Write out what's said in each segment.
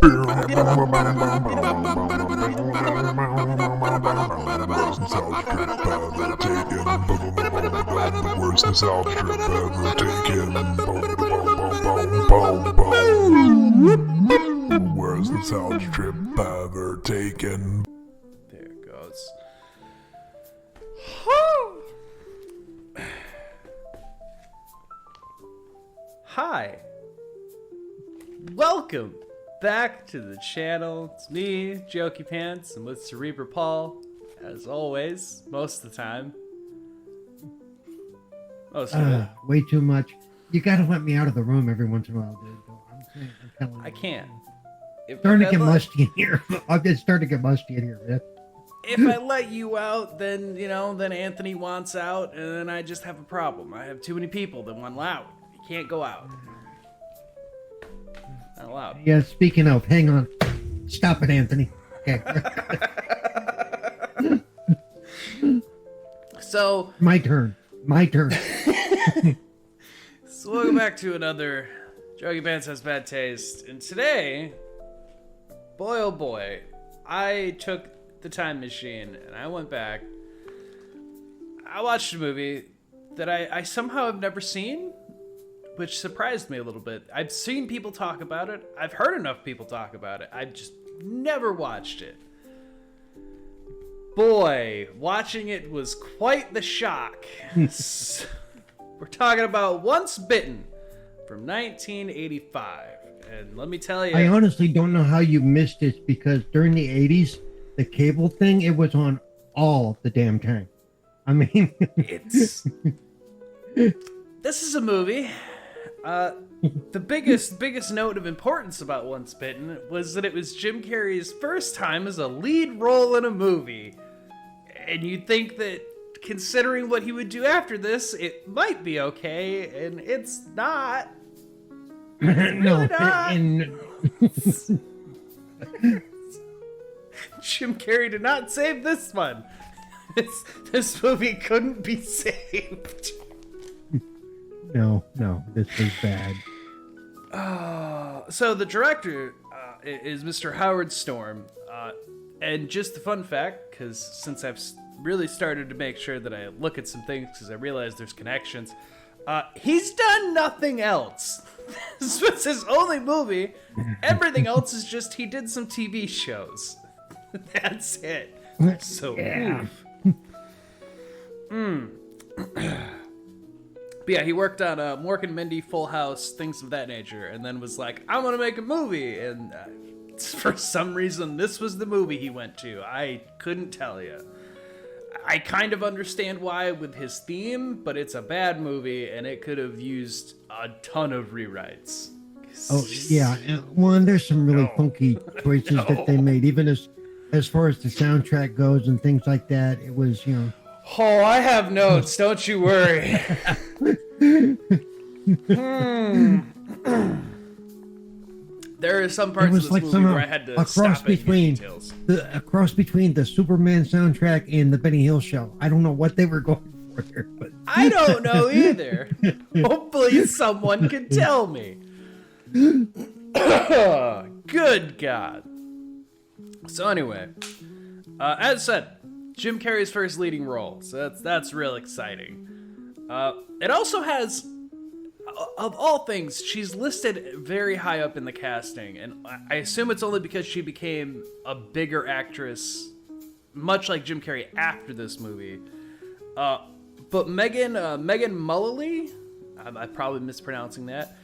Worst nostalgia trip ever taken. Worst nostalgia trip ever taken. There it goes. Hi. Welcome back to the channel. It's me, Jokey Pants, and with Cerebral Paul, as always, most of the time. Most of it. Way too much. You gotta let me out of the room every once in a while, dude. I'm telling you. I can't. Starting to get musty in here. It's starting to get musty in here, man. If I let you out, then, then Anthony wants out, and then I just have a problem. I have too many people that want out. You can't go out. Not allowed. Yeah, speaking of, hang on. Stop it, Anthony. Okay. So... My turn. So welcome back to another Jokey Pants Has Bad Taste. And today, boy oh boy, I took the time machine and I went back. I watched a movie that I somehow have never seen, which surprised me a little bit. I've seen people talk about it. I've heard enough people talk about it. I've just never watched it. Boy, watching it was quite the shock. We're talking about Once Bitten from 1985. And let me tell you... I honestly don't know how you missed it, because during the 80s, the cable thing, it was on all the damn time. I mean... This is a movie. The biggest note of importance about Once Bitten was that it was Jim Carrey's first time as a lead role in a movie. And you'd think that, considering what he would do after this, it might be okay, and it's not. No, not. Jim Carrey did not save this one. This movie couldn't be saved. No, this was bad. So the director is Mr. Howard Storm. And just the fun fact, because since I've really started to make sure that I look at some things because I realize there's connections, he's done nothing else. This was his only movie. Everything else is just he did some TV shows. That's it. So, yeah. But yeah, he worked on Mork and Mindy, Full House, things of that nature, and then was like, I want to make a movie. And for some reason, this was the movie he went to. I couldn't tell you. I kind of understand why with his theme, but it's a bad movie, and it could have used a ton of rewrites. Oh, yeah. Well, and there's some really funky choices that they made, even as far as the soundtrack goes and things like that. It was, Oh, I have notes. Don't you worry. There are some parts of this movie where I had to stop and get details. A cross between the Superman soundtrack and the Benny Hill Show. I don't know what they were going for there, but I don't know either. Hopefully someone can tell me. Good God. So anyway, as said, Jim Carrey's first leading role. So that's real exciting. It also has, of all things, she's listed very high up in the casting, and I assume it's only because she became a bigger actress, much like Jim Carrey after this movie. But Megan Mullally, I'm probably mispronouncing that,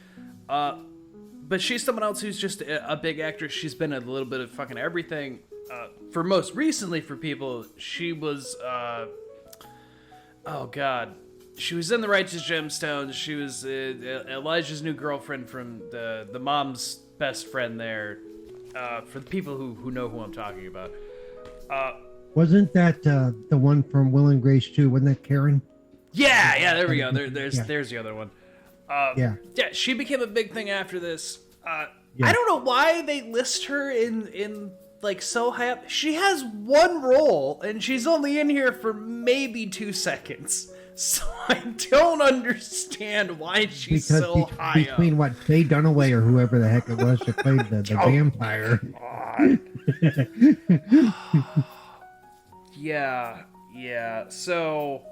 but she's someone else who's just a big actress. She's been in a little bit of fucking everything. For most recently, for people, she was, oh God. She was in The Righteous Gemstones. She was Elijah's new girlfriend from the mom's best friend there. For the people who know who I'm talking about. Wasn't that the one from Will and Grace 2? Wasn't that Karen? Yeah, there we go. There's the other one. Yeah, she became a big thing after this. Yeah. I don't know why they list her in like so high up. She has one role, and she's only in here for maybe 2 seconds. So I don't understand why she's so high between up. what Faye Dunaway or whoever the heck it was that played the vampire. Yeah. So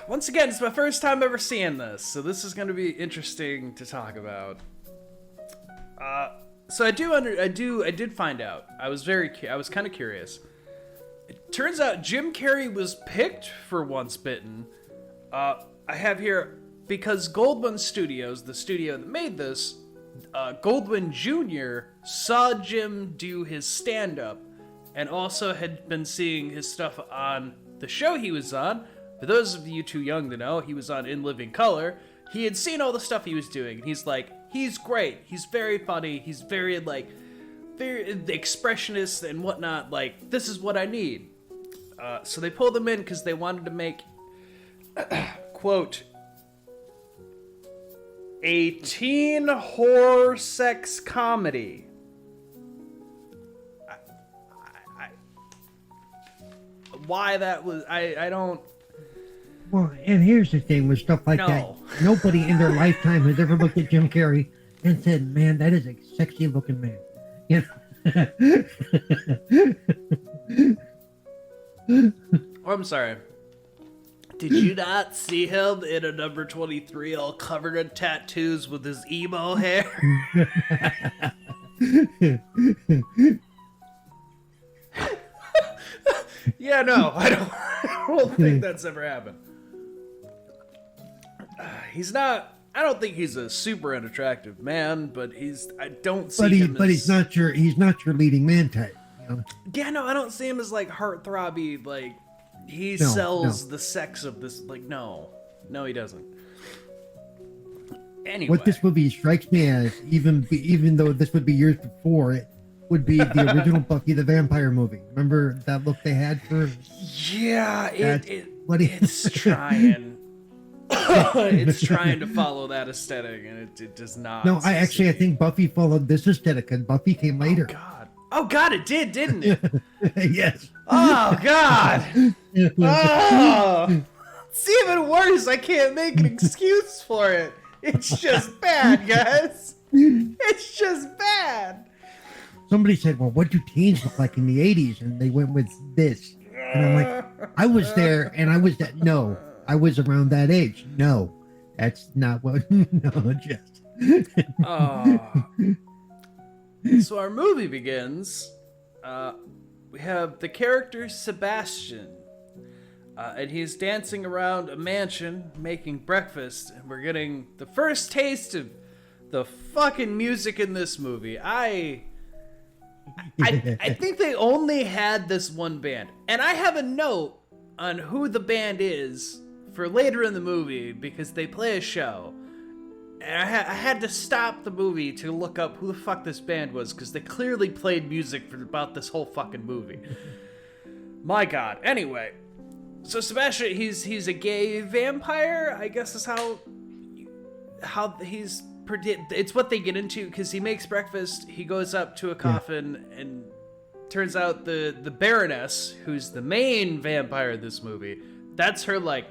once again, it's my first time ever seeing this, so this is going to be interesting to talk about. So I did find out. I was kind of curious. It turns out Jim Carrey was picked for Once Bitten. I have here because Goldwyn Studios, the studio that made this, Goldwyn Jr. saw Jim do his stand-up and also had been seeing his stuff on the show he was on. For those of you too young to know, he was on In Living Color. He had seen all the stuff he was doing, and he's like, he's great. He's very funny. He's very expressionist and whatnot. Like, this is what I need. So they pulled him in because they wanted to make, quote, a teen horror sex comedy. Why that was, I don't... Well, and here's the thing with stuff like that. Nobody in their lifetime has ever looked at Jim Carrey and said, man, that is a sexy looking man. You know? Oh, I'm sorry. Did you not see him in a number 23 all covered in tattoos with his emo hair? Yeah, no, I don't think that's ever happened. I don't think he's a super unattractive man, but I don't see him as... he's not your leading man type. You know? Yeah, no, I don't see him as like heartthrobby, like he sells the sex of this, like no, he doesn't. Anyway. What this movie strikes me as, even though this would be years before, it would be the original Buffy the Vampire movie. Remember that look they had for... Yeah, it's trying. It's trying to follow that aesthetic, and it does not. No, I think Buffy followed this aesthetic, and Buffy came later. Oh God, it did, didn't it? Yes. Oh God. Oh, it's even worse. I can't make an excuse for it. It's just bad, guys. It's just bad. Somebody said, well, what do teens look like in the 80s? And they went with this. And I'm like, I was there, and I was that. No, I was around that age. No, that's not what. No, just. So our movie begins. We have the character Sebastian. And he's dancing around a mansion, making breakfast. And we're getting the first taste of the fucking music in this movie. I think they only had this one band. And I have a note on who the band is for later in the movie because they play a show. And I had to stop the movie to look up who the fuck this band was because they clearly played music for about this whole fucking movie. My God. Anyway, so Sebastian, he's a gay vampire, I guess is how he's... It's what they get into because he makes breakfast. He goes up to a coffin and turns out the Baroness, who's the main vampire of this movie, that's her like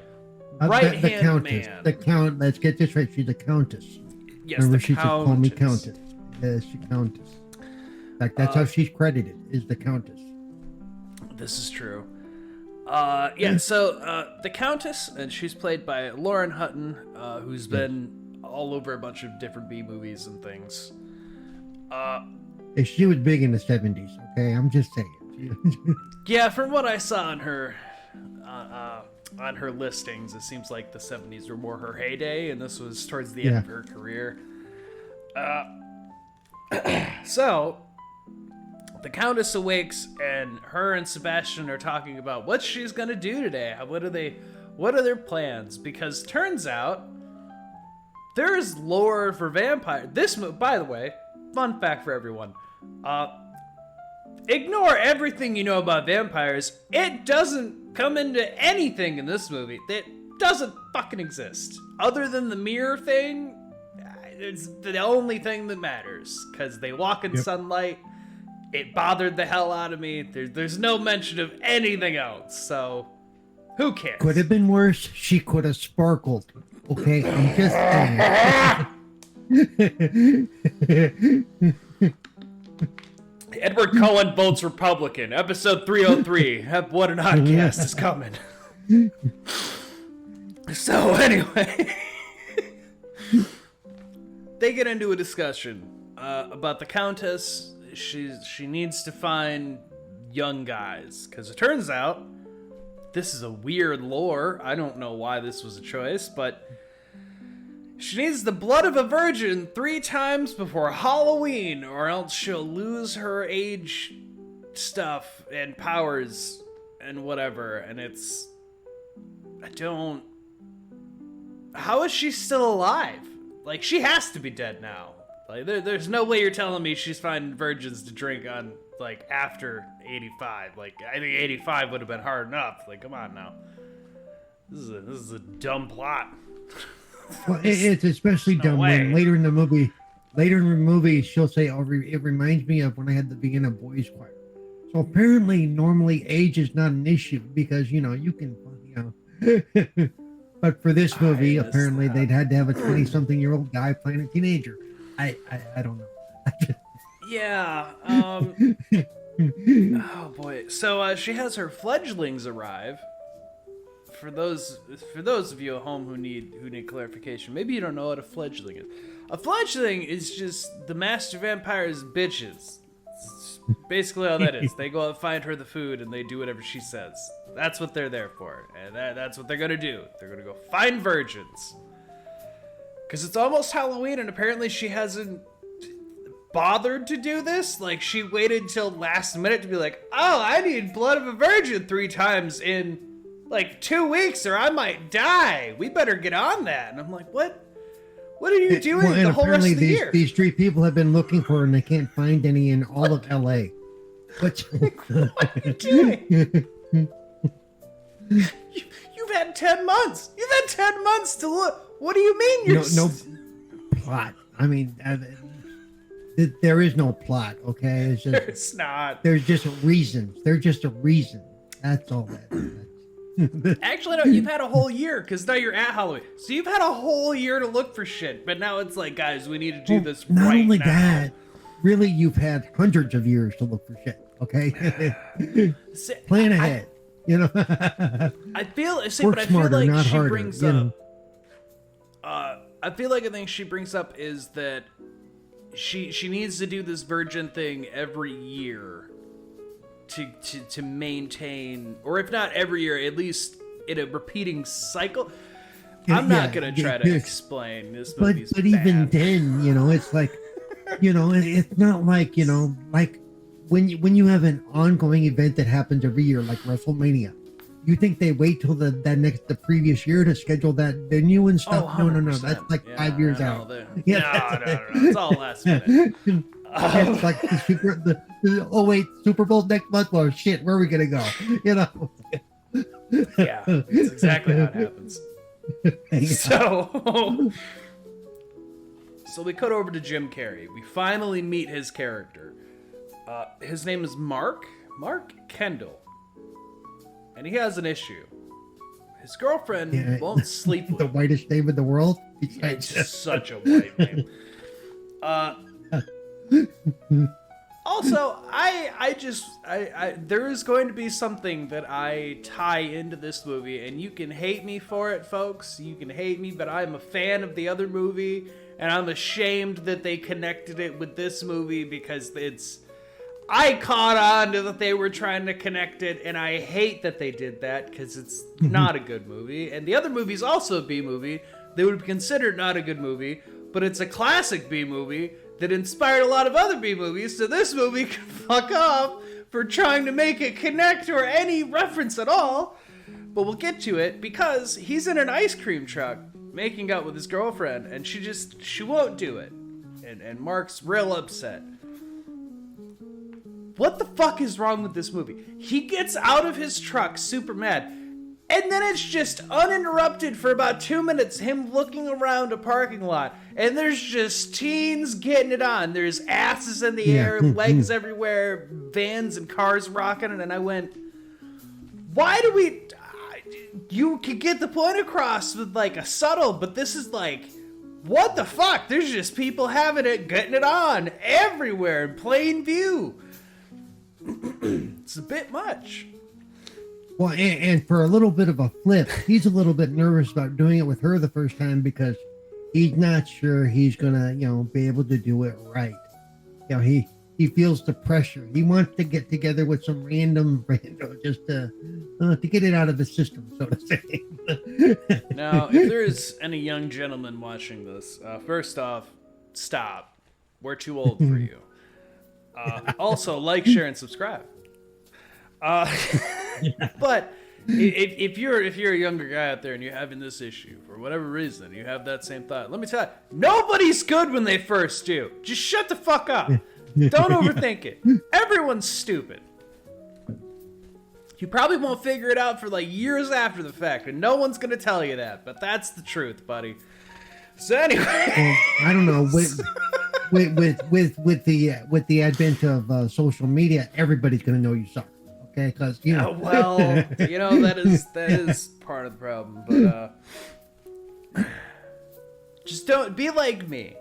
right hand man. The count. Let's get this right. She's a countess. Yes, remember, the she just called me countess. Yes, she countess. In fact, that's how she's credited. Is the countess. This is true. So the Countess, and she's played by Lauren Hutton, who's been all over a bunch of different B movies and things. She was big in the 70s, okay? I'm just saying. Yeah, from what I saw on her listings, it seems like the 70s were more her heyday, and this was towards the end of her career. So, the Countess awakes, and her and Sebastian are talking about what she's gonna do today. What are their plans? Because turns out there's lore for vampire. By the way, fun fact for everyone. Ignore everything you know about vampires. It doesn't come into anything in this movie. It doesn't fucking exist. Other than the mirror thing, it's the only thing that matters. Because they walk in sunlight. It bothered the hell out of me. There's no mention of anything else. So, Who cares? Could have been worse. She could have sparkled. Okay, I'm just saying. Edward Cullen votes Republican. Episode 303. What an Oddcast is coming. So anyway, they get into a discussion about the Countess. She needs to find young guys, because it turns out this is a weird lore. I don't know why this was a choice, but she needs the blood of a virgin 3 times before Halloween, or else she'll lose her age stuff and powers and whatever. And it's... How is she still alive? Like, she has to be dead now. Like, there's no way you're telling me she's finding virgins to drink on, like, after 85. Like, I think 85 would have been hard enough. Like, come on now. This is a dumb plot. Well, it's especially dumb when later in the movie, she'll say, "Oh, it reminds me of when I had to be in a boys' choir." So apparently, normally age is not an issue because you can. But for this movie, apparently they'd had to have a 20-something-year-old guy playing a teenager. I don't know. Yeah. Oh boy. So she has her fledglings arrive. For those of you at home who need clarification, maybe you don't know what a fledgling is. A fledgling is just the master vampire's bitches. It's basically all that is. They go out and find her the food, and they do whatever she says. That's what they're there for, and that's what they're gonna do. They're gonna go find virgins. Because it's almost Halloween, and apparently she hasn't bothered to do this. Like, she waited till last minute to be like, "Oh, I need blood of a virgin 3 times in like 2 weeks, or I might die. We better get on that." And I'm like, what are you doing the whole rest of the year? These 3 people have been looking for her, and they can't find any in all of LA. What are you doing? You've had 10 months. You've had 10 months to look. What do you mean you're... No plot. I mean, there is no plot, okay? It's just, there's not. There's just reasons. There's just a reason. That's all that is. Actually, no, you've had a whole year, because now you're at Halloween. So you've had a whole year to look for shit, but now it's like, guys, we need to do this right now. Not only that, really, you've had hundreds of years to look for shit, okay? Plan ahead, I feel like she brings up... I feel like a thing she brings up is that she needs to do this virgin thing every year to maintain, or if not every year, at least in a repealing cycle. I'm not gonna try to explain this movie's but even then, it's like, it's not like, like when you have an ongoing event that happens every year, like WrestleMania. You think they wait till the previous year to schedule that venue and stuff? Oh, no. That's like 5 years out. No. It's all last minute. It's like Super Bowl next month. Well, shit, where are we gonna go? Yeah, that's exactly how it happens. So we cut over to Jim Carrey. We finally meet his character. His name is Mark Kendall. And he has an issue. His girlfriend won't sleep with the whitest name in the world. It's such a white name. Also, I there is going to be something that I tie into this movie, and you can hate me for it, folks. You can hate me, but I'm a fan of the other movie, and I'm ashamed that they connected it with this movie because I caught on to that they were trying to connect it, and I hate that they did that because it's not a good movie. And the other movie's also a B movie. They would be considered not a good movie, but it's a classic B movie that inspired a lot of other B movies, so this movie can fuck off for trying to make it connect or any reference at all. But we'll get to it because he's in an ice cream truck making out with his girlfriend, and she won't do it. And Mark's real upset. What the fuck is wrong with this movie? He gets out of his truck super mad, and then it's just uninterrupted for about 2 minutes, him looking around a parking lot, and there's just teens getting it on. There's asses in the air, legs everywhere, vans and cars rocking, and I went, why do we... you could get the point across with like a subtle, but this is like, what the fuck? There's just people having it, getting it on everywhere in plain view. It's a bit much. Well, and for a little bit of a flip, he's a little bit nervous about doing it with her the first time because he's not sure he's gonna, be able to do it right. He feels the pressure. He wants to get together with some random just to get it out of the system, so to say. Now, if there is any young gentleman watching this, first off, stop. We're too old for you. Also, like, share, and subscribe. But if you're a younger guy out there and you're having this issue for whatever reason, you have that same thought. Let me tell you, nobody's good when they first do. Just shut the fuck up. Don't overthink it. Everyone's stupid. You probably won't figure it out for like years after the fact, and no one's gonna tell you that. But that's the truth, buddy. So anyway, well, I don't know. With the advent of social media, everybody's gonna know you suck. Okay, because that is part of the problem. But just don't be like me.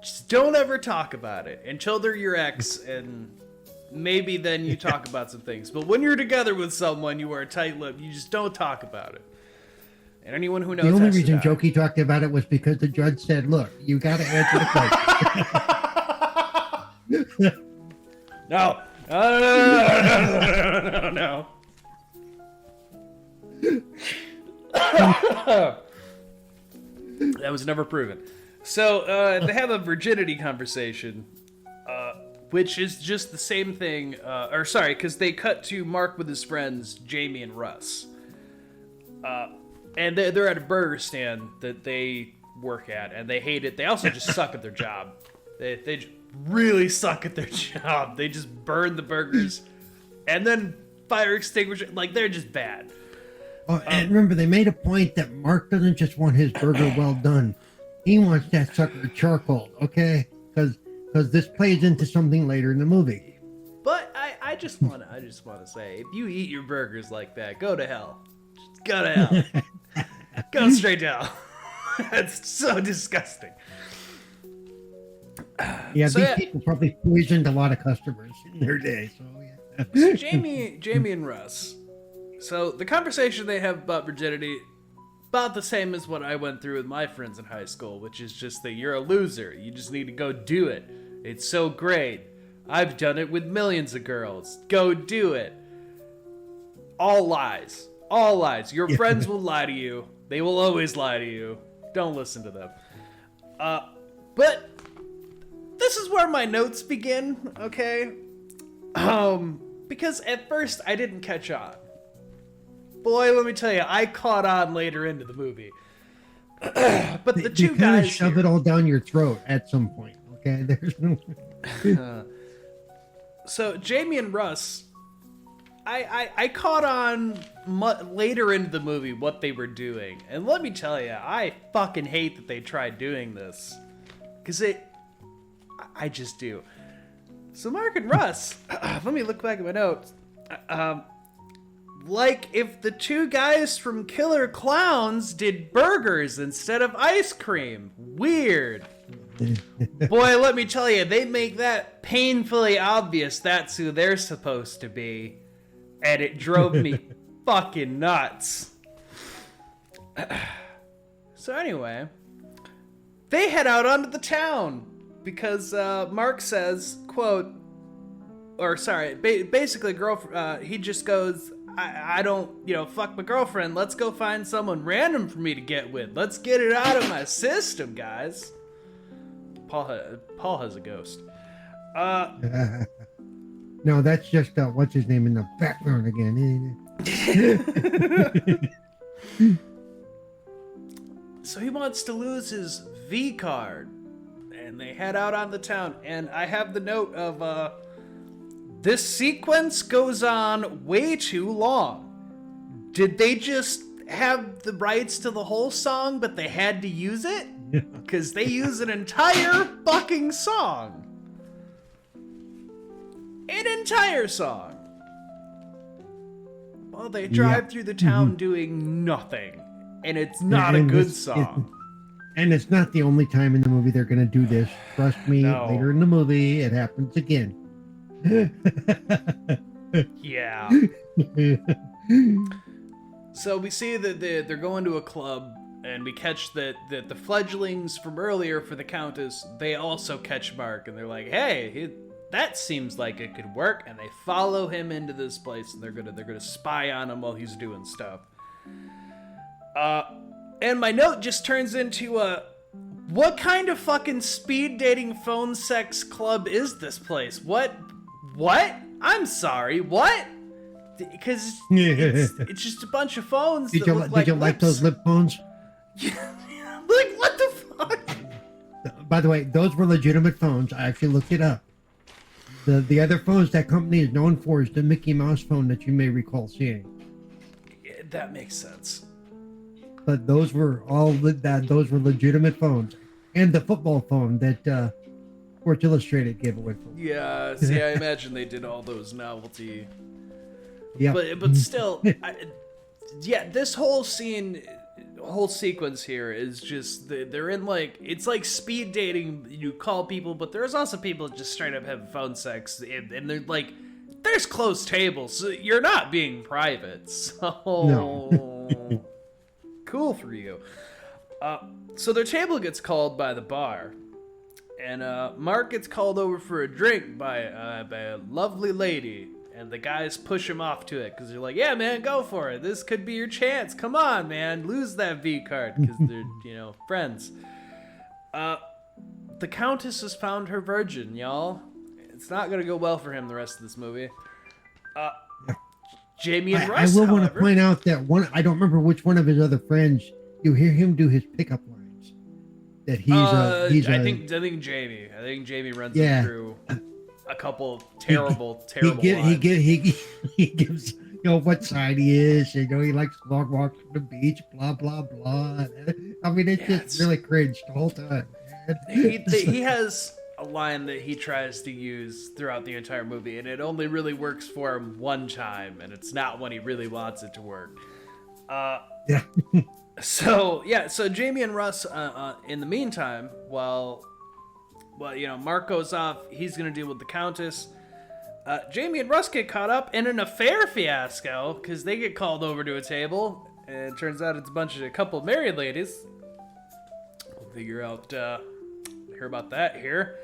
Just don't ever talk about it until they're your ex, and maybe then you talk about some things. But when you're together with someone, you are tight-lipped. You just don't talk about it. And anyone who knows the only reason Jokey talked about it was because the judge said, "Look, you got to answer the question." No. No. That was never proven. So they have a virginity conversation, which is just the same thing. Because they cut to Mark with his friends Jamie and Russ, and they're at a burger stand that they work at, and they hate it. They also just suck at their job. They really suck at their job. They just burn the burgers, and then fire extinguisher. Like, they're just bad. Oh, and remember, they made a point that Mark doesn't just want his burger well done. He wants that sucker charcoal, okay? Because this plays into something later in the movie. But I just want to say, if you eat your burgers like that, go to hell. Just go to hell. Go straight to hell. That's so disgusting. Yeah, so these people probably poisoned a lot of customers in their day. So yeah. So Jamie and Russ. So the conversation they have about virginity, about the same as what I went through with my friends in high school, which is just that you're a loser. You just need to go do it. It's so great. I've done it with millions of girls. Go do it. All lies. All lies. Your friends will lie to you. They will always lie to you. Don't listen to them. But this is where my notes begin, okay? Because at first I didn't catch on. Boy, let me tell you, I caught on later into the movie. But the two guys shove it all down your throat at some point, okay? There's no... So Jamie and Russ, I caught on later into the movie what they were doing. And let me tell you, I fucking hate that they tried doing this. Because I just do. So Mark and Russ, let me look back at my notes. Like if the two guys from Killer Clowns did burgers instead of ice cream. Weird. Boy, let me tell you, they make that painfully obvious that's who they're supposed to be. And it drove me fucking nuts. So anyway, they head out onto the town because Mark says, quote, basically, he just goes, I don't, fuck my girlfriend. Let's go find someone random for me to get with. Let's get it out of my system, guys. Paul has a ghost. No, that's just what's his name in the background again. So he wants to lose his V card, and they head out on the town. And I have the note of this sequence goes on way too long. Did they just have the rights to the whole song, but they had to use it? Because they use an entire fucking song. An entire song. Well, they drive through the town doing nothing, and it's not a good song. And it's not the only time in the movie they're going to do this. Trust me, later in the movie, it happens again. Yeah. So we see that they're going to a club, and we catch that the fledglings from earlier for the Countess, they also catch Mark, and they're like, hey, that seems like it could work, and they follow him into this place, and they're gonna spy on him while he's doing stuff. And my note just turns into what kind of fucking speed dating phone sex club is this place? What? I'm sorry, what? Because it's just a bunch of phones. Did you like those lip phones? Like, what the fuck? By the way, those were legitimate phones. I actually looked it up. The other phones that company is known for is the Mickey Mouse phone that you may recall seeing. Yeah, that makes sense. But those were those were legitimate phones, and the football phone that Sports Illustrated gave away for. Yeah, see, I imagine they did all those novelty. Yeah, but still, this whole sequence here is just they're in like it's like speed dating. You call people, but there's also people that just straight up have phone sex, and they're like, there's closed tables, so you're not being private. So no. Cool for you. So their table gets called by the bar, and Mark gets called over for a drink by a lovely lady. And the guys push him off to it because they're like, yeah, man, go for it. This could be your chance. Come on, man. Lose that V card because they're, friends. The Countess has found her virgin, y'all. It's not going to go well for him the rest of this movie. Jamie and Russ, I will want to point out that I don't remember which one of his other friends, you hear him do his pickup lines. That I think Jamie. I think Jamie runs him through a couple terrible lines. He gives what side he is. He likes long walks from the beach. Blah blah blah. I mean, it's just really cringe the whole time. He has a line that he tries to use throughout the entire movie, and it only really works for him one time, and it's not when he really wants it to work. So Jamie and Russ, in the meantime, while Mark goes off, he's gonna deal with the Countess. Jamie and Russ get caught up in an affair fiasco because they get called over to a table, and it turns out it's a couple of married ladies. We'll hear about that here.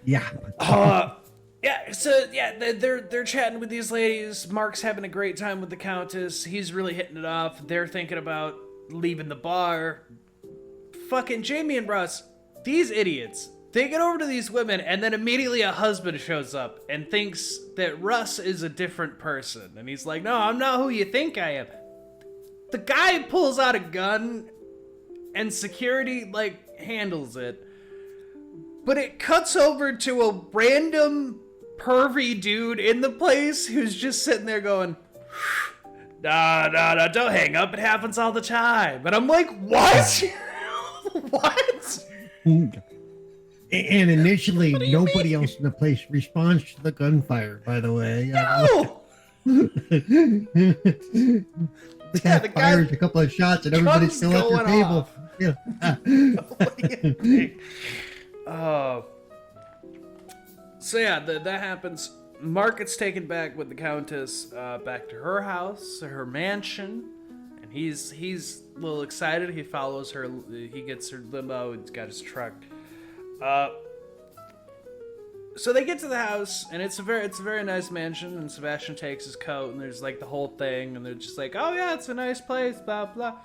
Yeah. They're chatting with these ladies. Mark's having a great time with the Countess. He's really hitting it off. They're thinking about leaving the bar. Fucking Jamie and Russ, these idiots, they get over to these women, and then immediately a husband shows up and thinks that Russ is a different person. And he's like, no, I'm not who you think I am. The guy pulls out a gun, and security, handles it. But it cuts over to a random pervy dude in the place who's just sitting there going, nah, don't hang up. It happens all the time. And I'm like, what? What? And initially, nobody else in the place responds to the gunfire, by the way. No! The guy fires a couple of shots and everybody's still at their table. That happens. Mark gets taken back with the Countess back to her house, her mansion, and he's a little excited. He follows her. He gets her limo. He's got his truck. So they get to the house, and it's a very nice mansion. And Sebastian takes his coat, and there's the whole thing, and they're just like, oh yeah, it's a nice place, blah blah.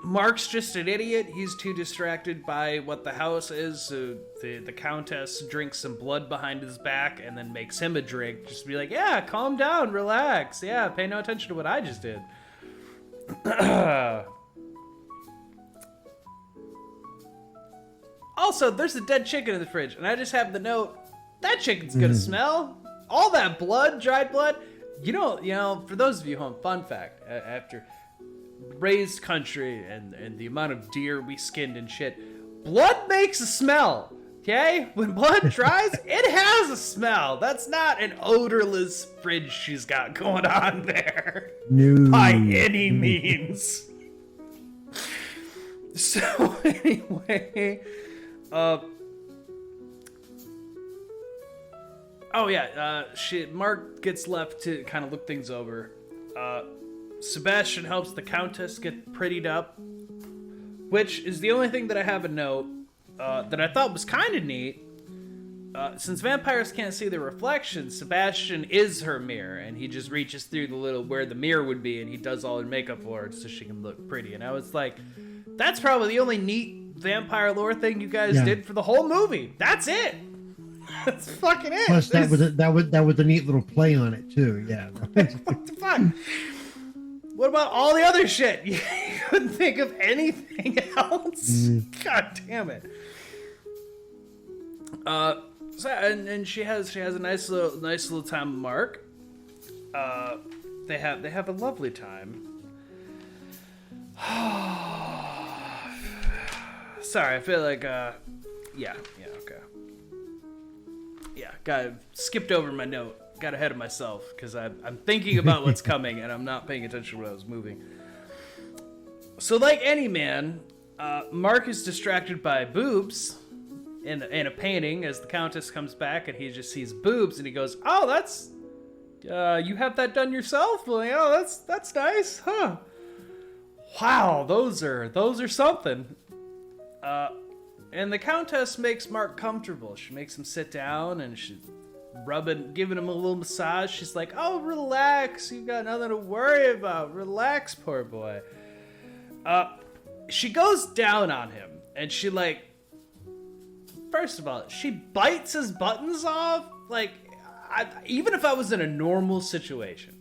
Mark's just an idiot. He's too distracted by what the house is. So the Countess drinks some blood behind his back and then makes him a drink. Just be like, yeah, calm down, relax. Yeah, pay no attention to what I just did. Also, there's a dead chicken in the fridge, and I just have the note, that chicken's gonna smell. All that blood, dried blood. You know, for those of you home, fun fact, after raised country and the amount of deer we skinned and shit, blood makes a smell. Okay? When blood dries, it has a smell. That's not an odorless fridge she's got going on there. No. By any means. So, anyway. Mark gets left to kind of look things over. Sebastian helps the Countess get prettied up, which is the only thing that I have a note that I thought was kind of neat. Since vampires can't see their reflection, Sebastian is her mirror, and he just reaches through the little where the mirror would be, and he does all her makeup for her so she can look pretty. And I was like, that's probably the only neat vampire lore thing you guys did for the whole movie. That's it. That's fucking it. Plus, that was a neat little play on it too. Yeah. What the fuck? What about all the other shit? You couldn't think of anything else. God damn it. And she has a nice little time with Mark. They have a lovely time. Sorry, I feel like okay. Yeah, skipped over my note. Got ahead of myself because I'm thinking about what's coming and I'm not paying attention when I was moving. So, like any man, Mark is distracted by boobs in a painting as the Countess comes back, and he just sees boobs and he goes, "Oh, that's you have that done yourself? Well, oh, that's nice, huh? Wow, those are something." And the Countess makes Mark comfortable. She makes him sit down and she's giving him a little massage. She's like, "Oh, relax. You got nothing to worry about. Relax, poor boy." She goes down on him and she first of all, she bites his buttons off. Like, even if I was in a normal situation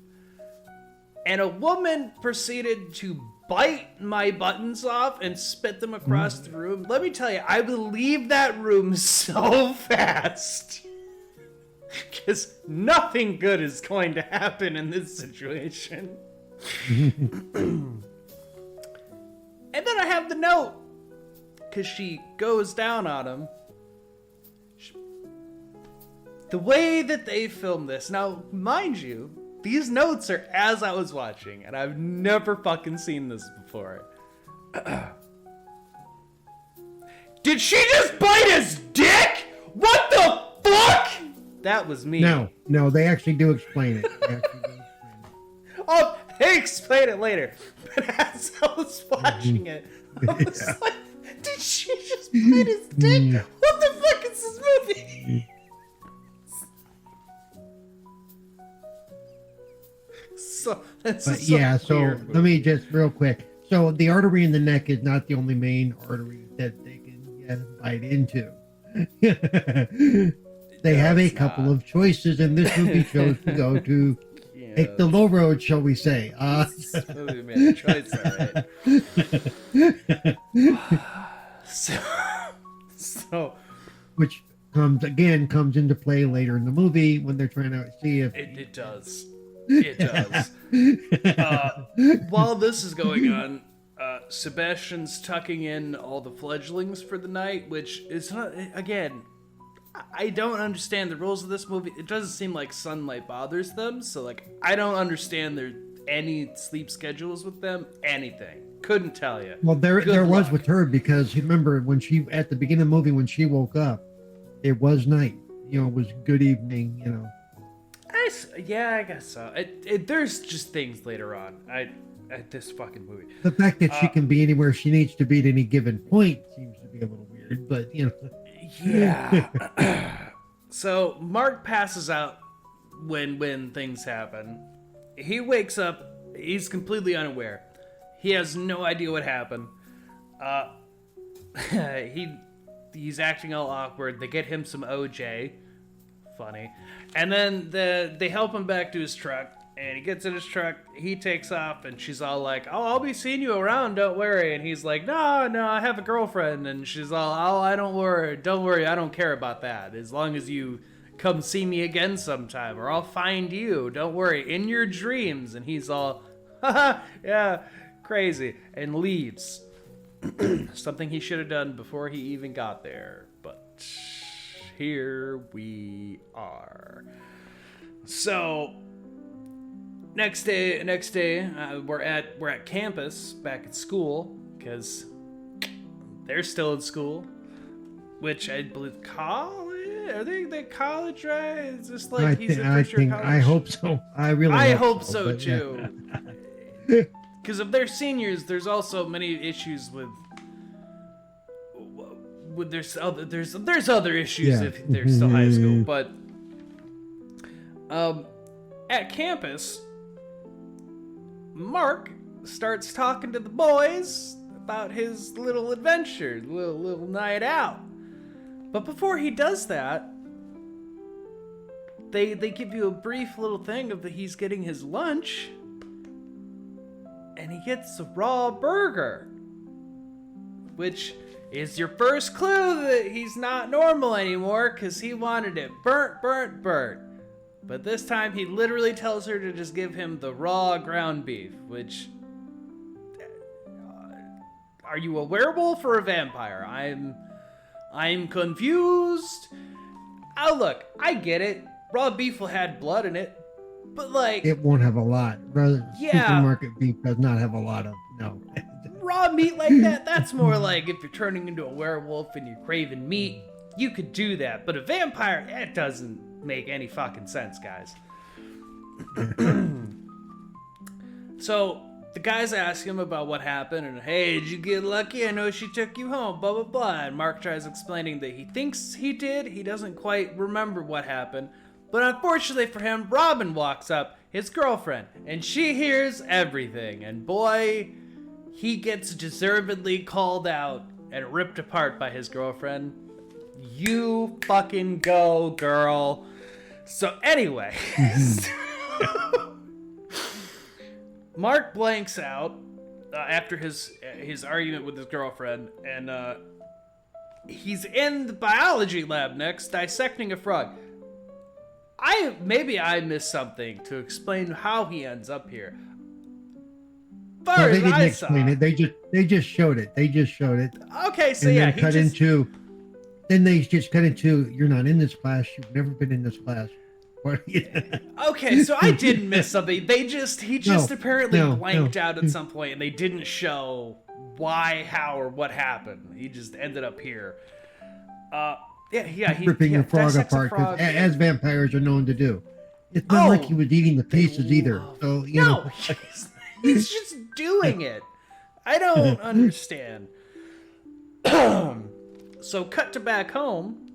and a woman proceeded to bite my buttons off and spit them across the room, let me tell you, I would leave that room so fast. Because nothing good is going to happen in this situation. And then I have the note. Because she goes down on him. The way that they filmed this. Now, mind you, these notes are as I was watching. And I've never fucking seen this before. Did she just bite his dick? What the fuck? That was me. No, they actually do explain it. Oh, they explain it later. But as I was watching it, I was like, did she just bite his dick? What the fuck is this movie? So let me just real quick. So the artery in the neck is not the only main artery that they can bite into. They have a couple of choices, and this movie chose to go to take the low road, shall we say. This movie made a choice, alright. So, which comes into play later in the movie when they're trying to see if... It does. It does. While this is going on, Sebastian's tucking in all the fledglings for the night, which is not, again... I don't understand the rules of this movie. It doesn't seem like sunlight bothers them, so I don't understand any sleep schedules with them. Anything. Couldn't tell you. Well, there was with her, because you remember when she at the beginning of the movie when she woke up, it was night. It was good evening. I guess so. There's just things later on. This fucking movie. The fact that she can be anywhere she needs to be at any given point seems to be a little weird, but Yeah. So Mark passes out when things happen. He wakes up. He's completely unaware. He has no idea what happened. He's acting all awkward. They get him some OJ. Funny. And then they help him back to his truck. And he gets in his truck, he takes off, and she's all like, "Oh, I'll be seeing you around, don't worry." And he's like, No, I have a girlfriend. And she's all, "Oh, don't worry, I don't care about that. As long as you come see me again sometime, or I'll find you, don't worry, in your dreams." And he's all, "Haha, yeah, crazy," and leaves. Something he should have done before he even got there, but here we are. So next day, we're at campus, back at school, because they're still in school, which I believe college. Are they college, right? It's just like he's in first year college. I hope so. I hope so but, too. Because if they're seniors, there's also many issues with there's other issues if they're still high school. But at campus, Mark starts talking to the boys about his little adventure, little night out. But before he does that, they give you a brief little thing of that he's getting his lunch, and he gets a raw burger, which is your first clue that he's not normal anymore, because he wanted it burnt. But this time he literally tells her to just give him the raw ground beef, which... are you a werewolf or a vampire? I'm confused. Oh, look, I get it. Raw beef will have blood in it, but like... it won't have a lot. Yeah. Supermarket beef does not have a lot of... no. Raw meat like that's more like if you're turning into a werewolf and you're craving meat, you could do that. But a vampire, it doesn't make any fucking sense, guys. So the guys ask him about what happened, and hey, did you get lucky? I know she took you home, blah, blah, blah. And Mark tries explaining that he thinks he did. He doesn't quite remember what happened. But unfortunately for him, Robin walks up, his girlfriend, and she hears everything. And boy, he gets deservedly called out and ripped apart by his girlfriend. You fucking go, girl. So anyway, Mark blanks out after his argument with his girlfriend, and he's in the biology lab next, dissecting a frog. Maybe I missed something to explain how he ends up here. No, they didn't explain it. They just showed it. Okay, so and yeah, then they just cut into, you're not in this class. You've never been in this class. Okay, so I didn't miss something. He just apparently blanked out at some point, and they didn't show why, how, or what happened. He just ended up here. He ripping the frog apart, as vampires are known to do. It's not like he was eating the pieces either. So you know, he's just doing it. I don't understand. So cut to back home.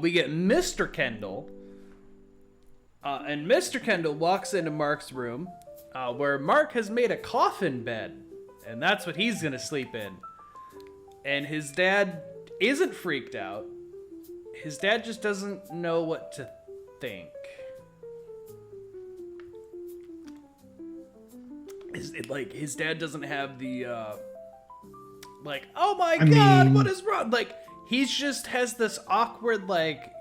We get Mr. Kendall. And Mr. Kendall walks into Mark's room, where Mark has made a coffin bed. And that's what he's going to sleep in. And his dad isn't freaked out. His dad just doesn't know what to think. His dad doesn't have the, oh my God, what is wrong? He just has this awkward, that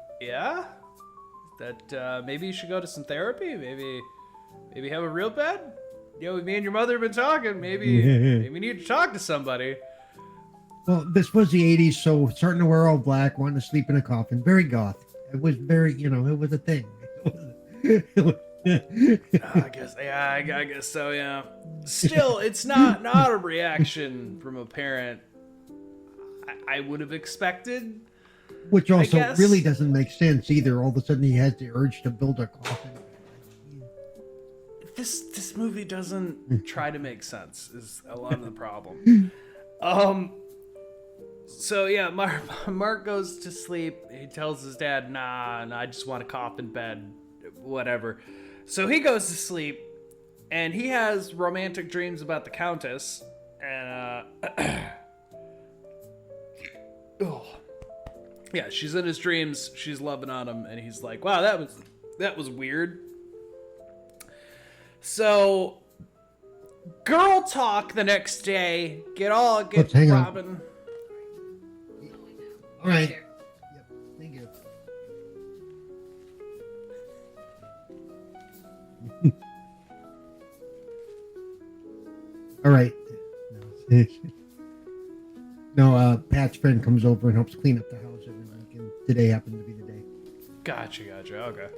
maybe you should go to some therapy, maybe have a real bed. Me and your mother have been talking. Maybe you need to talk to somebody. Well, this was the 80s, so starting to wear all black, wanting to sleep in a coffin, very goth. It was very, it was a thing. I guess so, yeah. Still, it's not a reaction from a parent I would have expected. Which also really doesn't make sense either. All of a sudden he has the urge to build a coffin. This movie doesn't try to make sense, is a lot of the problem. So yeah, Mark goes to sleep. He tells his dad, nah, I just want a coffin bed, whatever. So he goes to sleep, and he has romantic dreams about the Countess, and yeah, she's in his dreams. She's loving on him, and he's like, wow, that was weird. So, girl talk the next day. Get hang Robin. On. All right. Yep. Thank you. All right. No, Pat's friend comes over and helps clean up the house. today happened to be the day. Gotcha. Okay.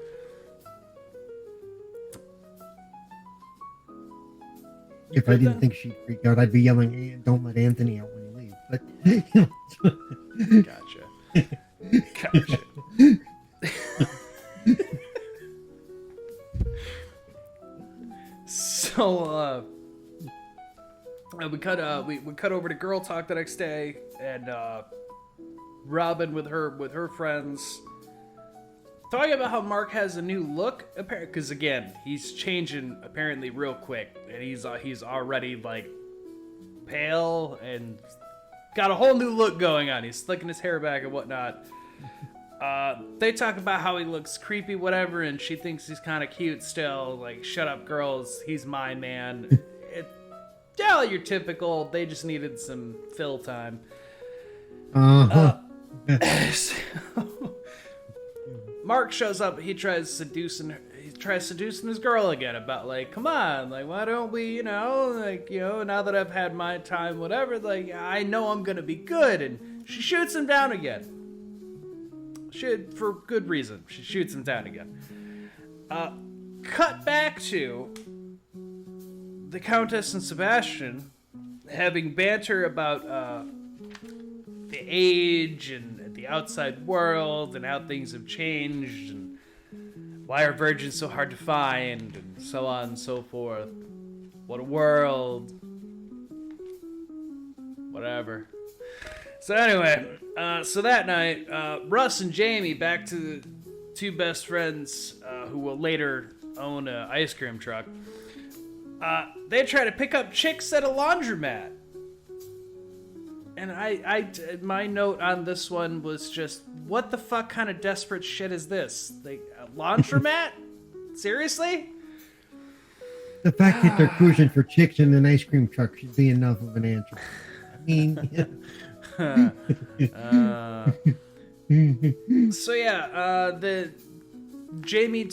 If I didn't think she'd freak out, I'd be yelling, "Hey, don't let Anthony out when he leaves." But Gotcha. So we cut over to girl talk the next day, and Robin with her friends talking about how Mark has a new look, apparently, because again he's changing apparently real quick, and he's already like pale and got a whole new look going on. He's slicking his hair back and whatnot. They talk about how he looks creepy, whatever, and she thinks he's kind of cute still. Like, shut up, girls. He's my man. Yeah, you're typical. They just needed some fill time. Mark shows up. He tries seducing his girl again about, like, come on, like, why don't we, now that I've had my time, whatever, like, I know I'm gonna be good. And she shoots him down again. For good reason. She shoots him down again. Cut back to the Countess and Sebastian having banter about the age and the outside world and how things have changed and why are virgins so hard to find and so on and so forth. What a world. Whatever. So anyway, so that night, Russ and Jamie, back to the two best friends who will later own an ice cream truck, they try to pick up chicks at a laundromat. And my note on this one was just, what the fuck kind of desperate shit is this? Like, a laundromat? Seriously? The fact that they're cruising for chicks in an ice cream truck should be enough of an answer. I mean... So yeah, Jamie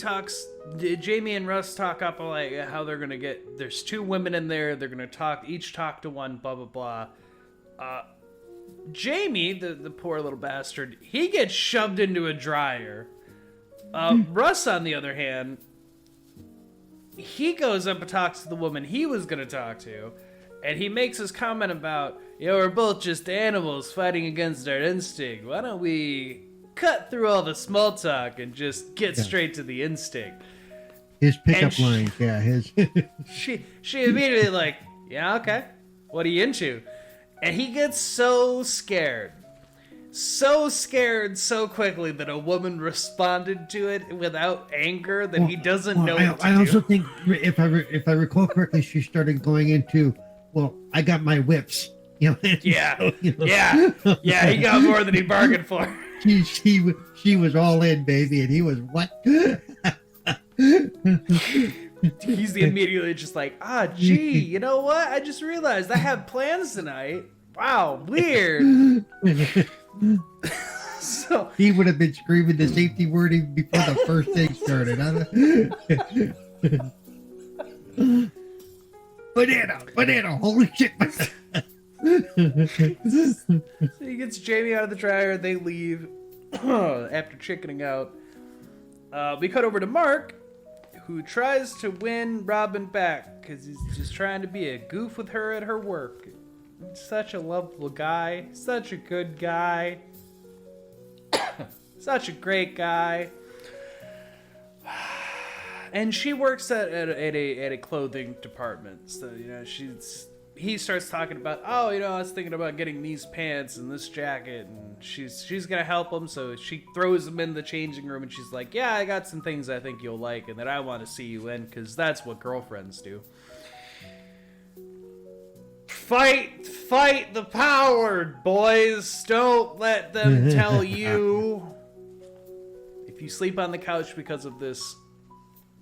and Russ talk up like how they're gonna get. There's two women in there. They're gonna each talk to one. Blah blah blah. Jamie, the poor little bastard, he gets shoved into a dryer. Russ, on the other hand, he goes up and talks to the woman he was gonna talk to, and he makes his comment about, we're both just animals fighting against our instinct. Why don't we cut through all the small talk and just get straight to the instinct? His pickup lines, his. She immediately like, yeah, okay. What are you into? And he gets so scared so quickly that a woman responded to it without anger that he doesn't know what to do. I also think, if I recall correctly, she started going into, well, I got my whips. Yeah, he got more than he bargained for. She was all in, baby, and he was what? He's immediately just like, gee, you know what? I just realized I have plans tonight. Wow, weird. So he would have been screaming the safety word even before the first thing started. Banana, holy shit. So he gets Jamie out of the dryer. They leave after chickening out. We cut over to Mark, who tries to win Robin back because he's just trying to be a goof with her at her work. Such a lovable guy. Such a good guy. Such a great guy. And she works at a clothing department. So, he starts talking about, I was thinking about getting these pants and this jacket, and she's gonna help him. So she throws him in the changing room, and she's like, yeah, I got some things I think you'll like and that I want to see you in, because that's what girlfriends do. Fight the power, boys. Don't let them tell you. If you sleep on the couch because of this,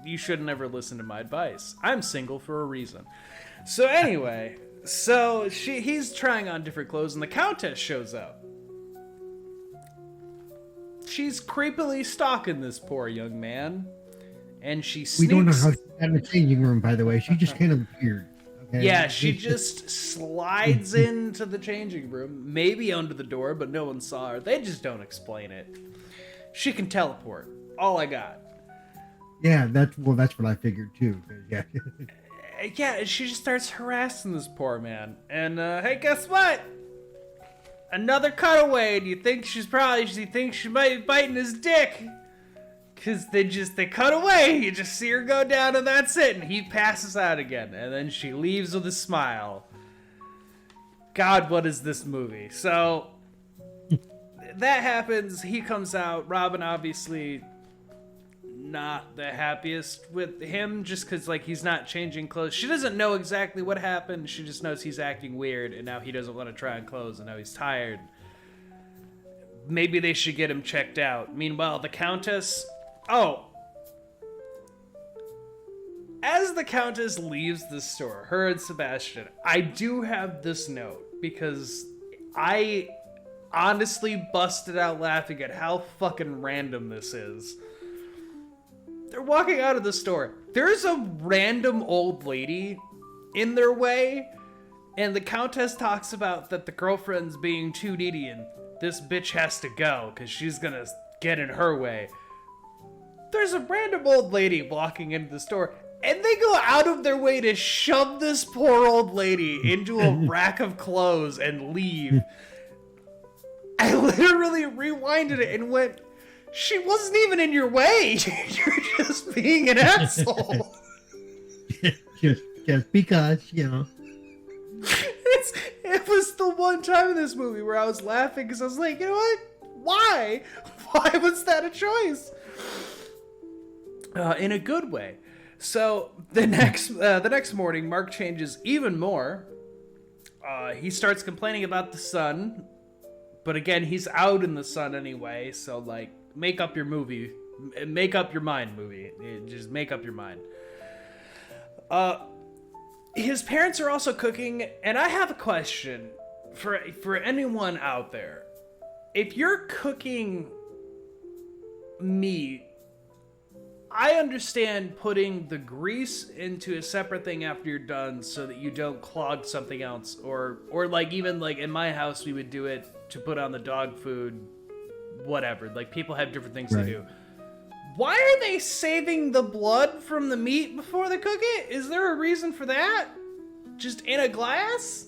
you should never listen to my advice. I'm single for a reason. So anyway, he's trying on different clothes, and the Countess shows up. She's creepily stalking this poor young man, and she sneaks... We don't know how she got in the changing room, by the way. She just kind of appeared. Okay? Yeah, she just slides into the changing room, maybe under the door, but no one saw her. They just don't explain it. She can teleport. All I got. Yeah, that's what I figured too. Yeah. Yeah, she just starts harassing this poor man. And, hey, guess what? Another cutaway, and you think she thinks she might be biting his dick. Because they cut away, you just see her go down, and that's it, and he passes out again. And then she leaves with a smile. God, what is this movie? So, that happens, he comes out, Robin obviously not the happiest with him, just because, like, he's not changing clothes. She doesn't know exactly what happened, she just knows he's acting weird, and now he doesn't want to try on clothes, and now he's tired. Maybe they should get him checked out. Meanwhile, the Countess... Oh. As the Countess leaves the store, her and Sebastian, I do have this note, because I honestly busted out laughing at how fucking random this is. They're walking out of the store. There's a random old lady in their way, and the Countess talks about that the girlfriend's being too needy and this bitch has to go because she's gonna get in her way. There's a random old lady walking into the store, and they go out of their way to shove this poor old lady into a rack of clothes and leave. I literally rewinded it and went, she wasn't even in your way. You're just being an asshole. just because, you know. It was the one time in this movie where I was laughing because I was like, you know what? Why? Why was that a choice? In a good way. So the next morning, Mark changes even more. He starts complaining about the sun, but again, he's out in the sun anyway. So like, make up your mind, movie. Just make up your mind. His parents are also cooking, and I have a question for anyone out there. If you're cooking meat, I understand putting the grease into a separate thing after you're done so that you don't clog something else, or like even like in my house we would do it to put on the dog food, whatever. Like people have different things to do. Why are they saving the blood from the meat before they cook it? Is there a reason for that? Just in a glass?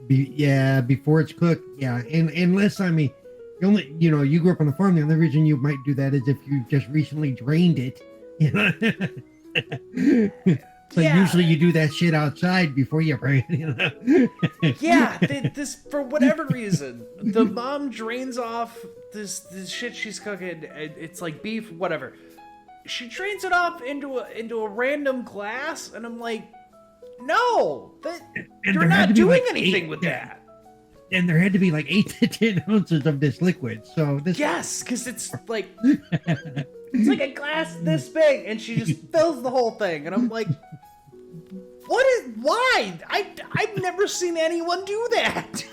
Before it's cooked. Yeah, and unless you grew up on the farm. The only reason you might do that is if you just recently drained it. You know? So usually you do that shit outside before you bring it. You know? Yeah, this for whatever reason, the mom drains off this shit she's cooking. It's like beef, whatever. She drains it off into a random glass, and I'm like, no, you're not doing anything with that. And there had to be like 8 to 10 ounces of this liquid. So this. Yes, because it's like it's like a glass this big, and she just fills the whole thing, and I'm like, why? I've never seen anyone do that.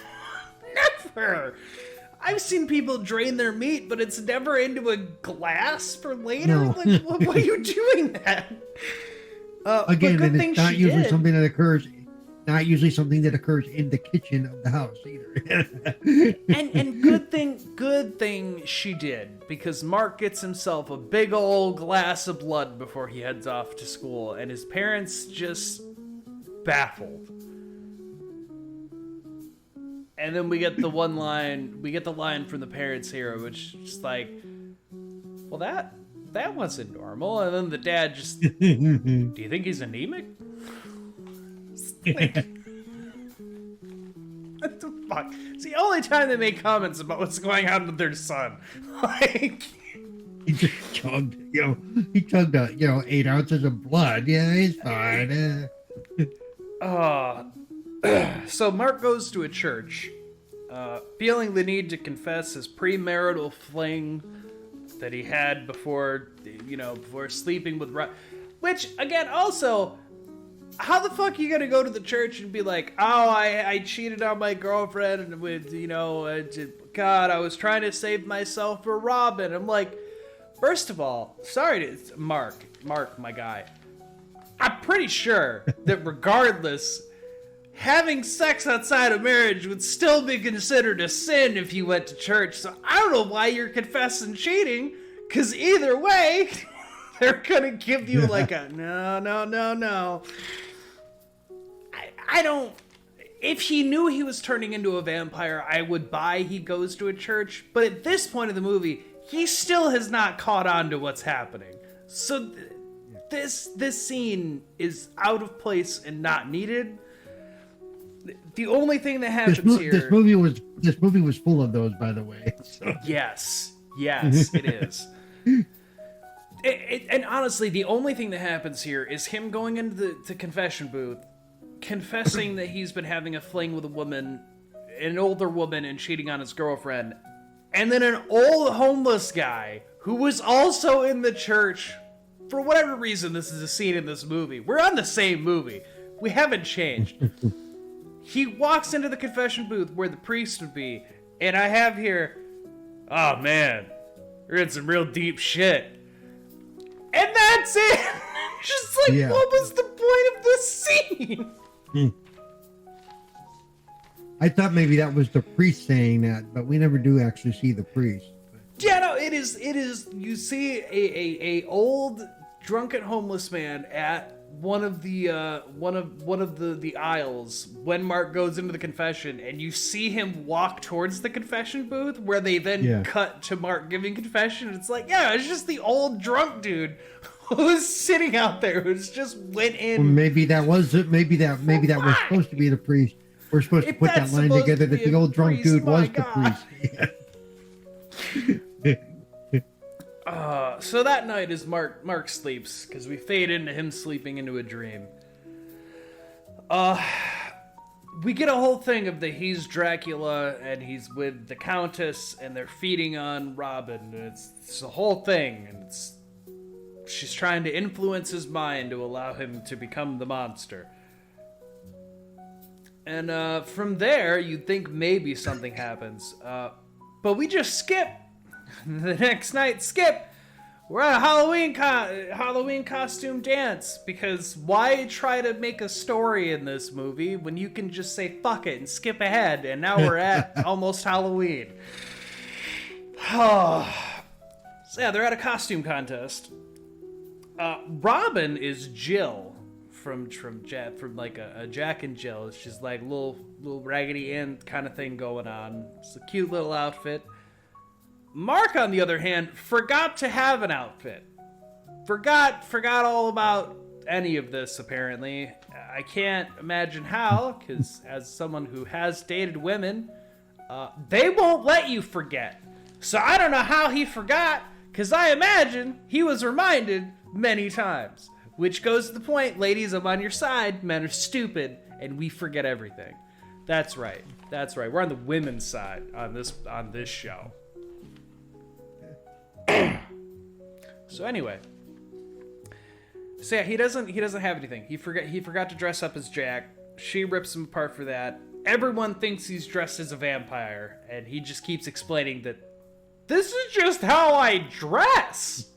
Never. I've seen people drain their meat, but it's never into a glass for later. No. Like, why are you doing that? Again, and it's not usually something that occurs. Not usually something that occurs in the kitchen of the house either. and good thing she did, because Mark gets himself a big old glass of blood before he heads off to school, and his parents just baffled. And then we get the line from the parents here, which is just like, well, that wasn't normal. And then the dad just, do you think he's anemic? Like, what the fuck? It's the only time they make comments about what's going on with their son. Like, he just chugged, he chugged 8 ounces of blood. Yeah, he's fine. So Mark goes to a church, feeling the need to confess his premarital fling that he had before sleeping with which, again, also, how the fuck are you gonna go to the church and be like, oh, I cheated on my girlfriend with, God, I was trying to save myself for Robin. I'm like, first of all, sorry to Mark, my guy. I'm pretty sure that regardless, having sex outside of marriage would still be considered a sin if you went to church. So I don't know why you're confessing cheating, because either way, they're gonna give you like a no. I don't. If he knew he was turning into a vampire, I would buy he goes to a church. But at this point of the movie, he still has not caught on to what's happening. So this scene is out of place and not needed. The only thing that happens here... This movie was full of those, by the way. So. Yes, it is. And honestly, the only thing that happens here is him going into the confession booth, confessing that he's been having a fling with an older woman, and cheating on his girlfriend. And then an old homeless guy who was also in the church. For whatever reason, this is a scene in this movie. We're on the same movie. We haven't changed. He walks into the confession booth where the priest would be, and I have here, oh man, you're in some real deep shit. And that's it! Just like, what was the point of this scene? I thought maybe that was the priest saying that, but we never do actually see the priest. Yeah, no, it is, you see a old, drunken homeless man at one of the aisles when Mark goes into the confession, and you see him walk towards the confession booth where they then cut to Mark giving confession. It's like, it's just the old drunk dude who's sitting out there who's just went in. Well, maybe that was it. Maybe that was supposed to be the priest. We're supposed to put that line together that the old drunk dude was the priest. So that night as Mark sleeps, because we fade into him sleeping into a dream. We get a whole thing of that he's Dracula and he's with the Countess and they're feeding on Robin. It's a whole thing, and she's trying to influence his mind to allow him to become the monster. And from there, you'd think maybe something happens. But we just skip. The next night, skip. We're at a Halloween costume dance, because why try to make a story in this movie when you can just say fuck it and skip ahead, and now we're at almost Halloween. So yeah, they're at a costume contest. Robin is Jill from like a Jack and Jill. It's just like little Raggedy Ann kind of thing going on. It's a cute little outfit. Mark, on the other hand, forgot to have an outfit. Forgot all about any of this, apparently. I can't imagine how, because as someone who has dated women, they won't let you forget. So I don't know how he forgot, because I imagine he was reminded many times. Which goes to the point, ladies, I'm on your side. Men are stupid, and we forget everything. That's right. We're on the women's side on this show. So anyway, he doesn't have anything. He forgot to dress up as Jack. She rips him apart for that. Everyone thinks he's dressed as a vampire, and he just keeps explaining that this is just how I dress.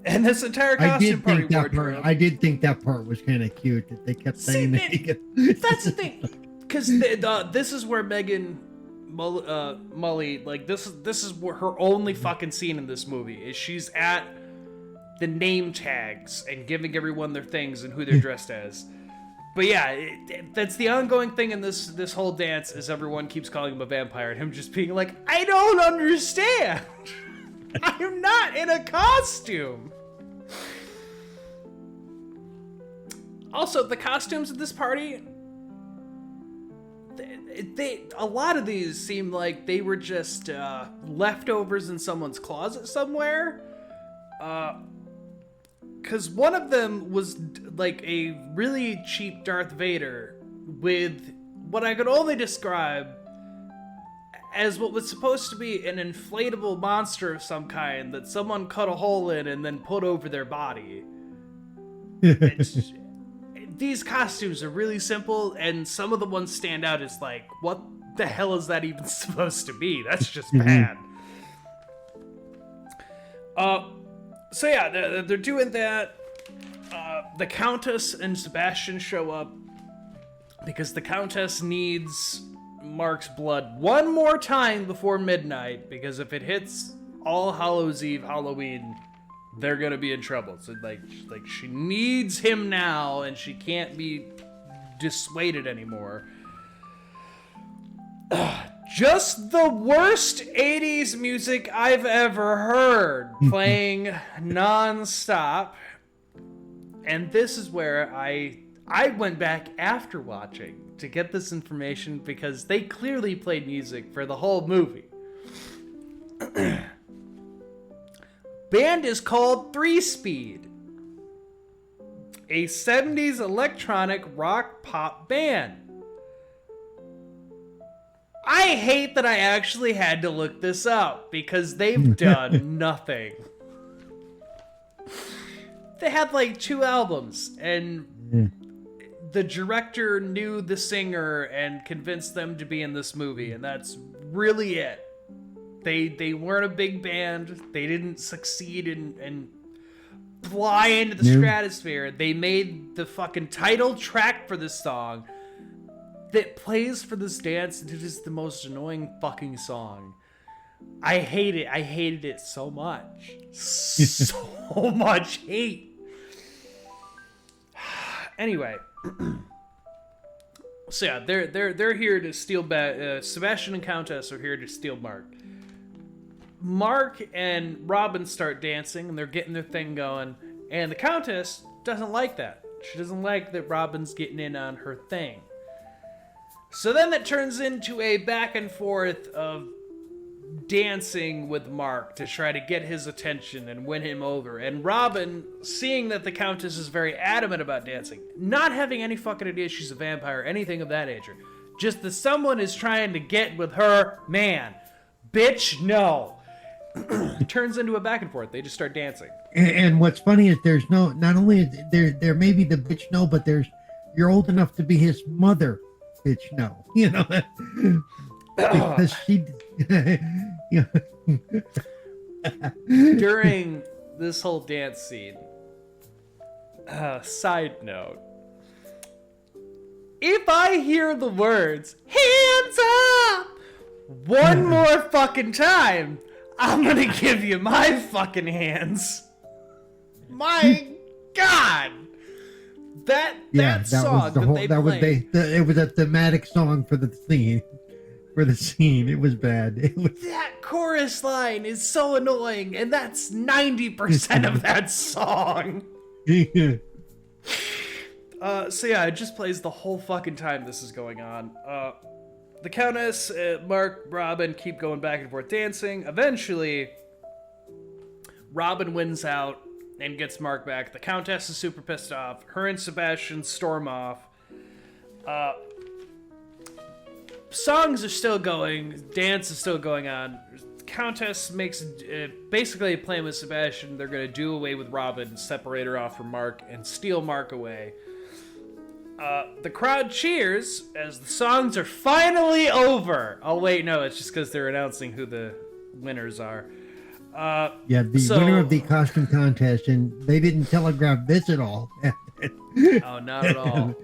And this entire costume party wardrobe. I did think that part was kind of cute that they kept saying that. That's the thing, because this is where Megan Mully, like this is where her only fucking scene in this movie is. She's at the name tags and giving everyone their things and who they're dressed as. But yeah, that's the ongoing thing in this whole dance, is everyone keeps calling him a vampire and him just being like, I don't understand. I am not in a costume. Also, the costumes at this party, a lot of these seem like they were just leftovers in someone's closet somewhere. Because one of them was like a really cheap Darth Vader with what I could only describe as what was supposed to be an inflatable monster of some kind that someone cut a hole in and then put over their body. These costumes are really simple, and some of the ones stand out as like, what the hell is that even supposed to be? That's just bad. So yeah, they're doing that. The Countess and Sebastian show up because the Countess needs Mark's blood one more time before midnight, because if it hits All Hallows Eve, Halloween, they're gonna be in trouble. So like she needs him now, and she can't be dissuaded anymore. Just the worst 80s music I've ever heard, playing non-stop. And this is where I went back after watching to get this information, because they clearly played music for the whole movie. Band is called 3 Speed, a 70s electronic rock pop band. I hate that I actually had to look this up, because they've done nothing. They had like 2 albums, and the director knew the singer and convinced them to be in this movie, and that's really it. They weren't a big band. They didn't succeed in fly into the stratosphere. They made the fucking title track for this song that plays for this dance, and it is the most annoying fucking song. I hate it. I hated it so much. So much hate. Anyway. So yeah, they're here to steal Sebastian and Countess are here to steal Mark. Mark and Robin start dancing, and they're getting their thing going, and the Countess doesn't like that. She doesn't like that Robin's getting in on her thing. So then that turns into a back and forth of dancing with Mark to try to get his attention and win him over. And Robin, seeing that the Countess is very adamant about dancing, not having any fucking idea she's a vampire or anything of that nature, just that someone is trying to get with her man. Bitch, no. Turns into a back and forth. They just start dancing. And what's funny is there's no, not only is there may be the bitch no, but you're old enough to be his mother, bitch no. You know, because she, you know. During this whole dance scene, side note, if I hear the words "hands up" one more fucking time, I'm gonna give you my fucking hands. My God, that song it was a thematic song for the scene. It was bad. That chorus line is so annoying, and that's 90% of that song. So yeah, it just plays the whole fucking time this is going on. The Countess, Mark, Robin keep going back and forth dancing. Eventually, Robin wins out and gets Mark back. The Countess is super pissed off. Her and Sebastian storm off. Songs are still going. Dance is still going on. Countess makes basically a plan with Sebastian. They're going to do away with Robin, separate her off from Mark, and steal Mark away. The crowd cheers as the songs are finally over. Oh, wait, no, it's just because they're announcing who the winners are. The winner of the costume contest, and they didn't telegraph this at all. Oh, not at all.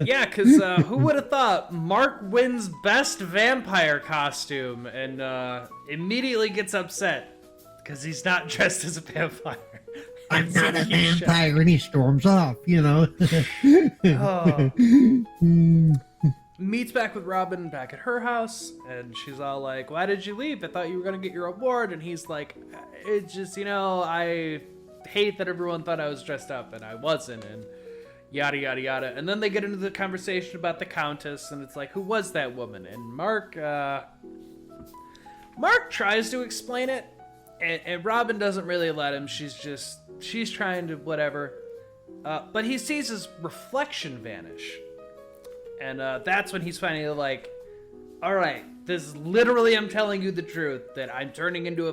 Yeah, because who would have thought Mark wins best vampire costume and immediately gets upset because he's not dressed as a vampire. I'm not a vampire, and he storms off, you know. Meets back with Robin back at her house, and she's all like, "Why did you leave? I thought you were going to get your award." And he's like, "It's just, you know, I hate that everyone thought I was dressed up, and I wasn't, and yada, yada, yada." And then they get into the conversation about the Countess, and it's like, who was that woman? And Mark tries to explain it, and Robin doesn't really let him. She's trying to whatever. But he sees his reflection vanish. And that's when he's finally like, all right, this is literally, I'm telling you the truth, that I'm turning into a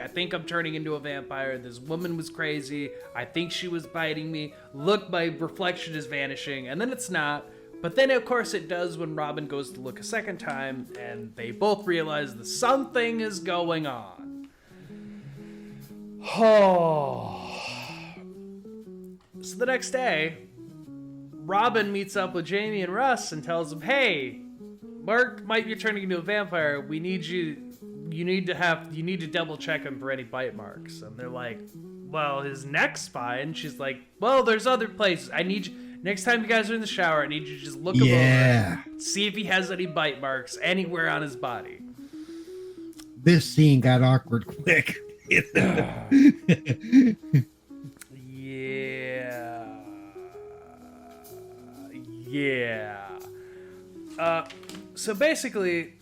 I think I'm turning into a vampire. This woman was crazy. I think she was biting me. Look, my reflection is vanishing. And then it's not. But then, of course, it does when Robin goes to look a second time, and they both realize that something is going on. Oh. So the next day, Robin meets up with Jamie and Russ and tells them, "Hey, Mark might be turning into a vampire. We need you. You need to double check him for any bite marks." And they're like, "Well, his neck's fine." She's like, "Well, there's other places. I need you. Next time you guys are in the shower, I need you to just look him over, see if he has any bite marks anywhere on his body." This scene got awkward quick. Yeah. So basically,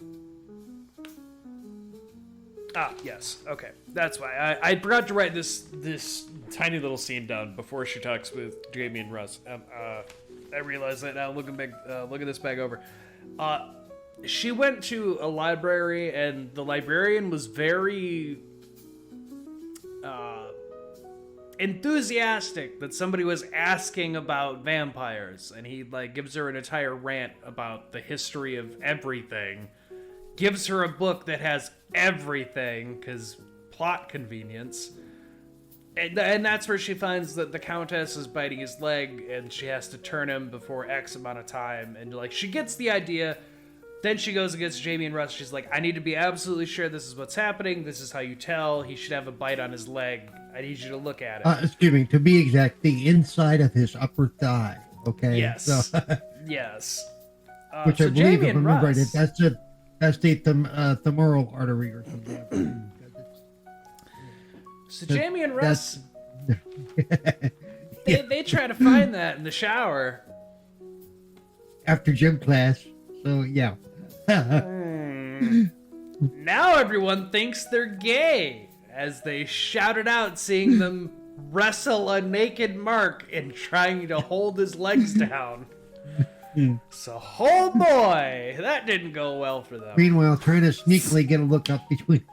yes, okay, that's why I forgot to write this tiny little scene down before she talks with Jamie and Russ. I realize that now, looking this back over. She went to a library, and the librarian was very enthusiastic that somebody was asking about vampires, and he gives her an entire rant about the history of everything, gives her a book that has everything because plot convenience, and that's where she finds that the Countess is biting his leg and she has to turn him before X amount of time, and she gets the idea. Then she goes against Jamie and Russ. She's like, "I need to be absolutely sure this is what's happening. This is how you tell. He should have a bite on his leg. I need you to look at it." Excuse me, to be exact, the inside of his upper thigh. Okay. Yes. So, yes. which so I believe, Jamie if I and remember Russ, right, that's the femoral artery or something. So Jamie and Russ, they try to find that in the shower. After gym class. So, yeah. Now everyone thinks they're gay as they shout it out, seeing them wrestle a naked Mark and trying to hold his legs down. So, oh boy, that didn't go well for them. Meanwhile, trying to sneakily get a look up between.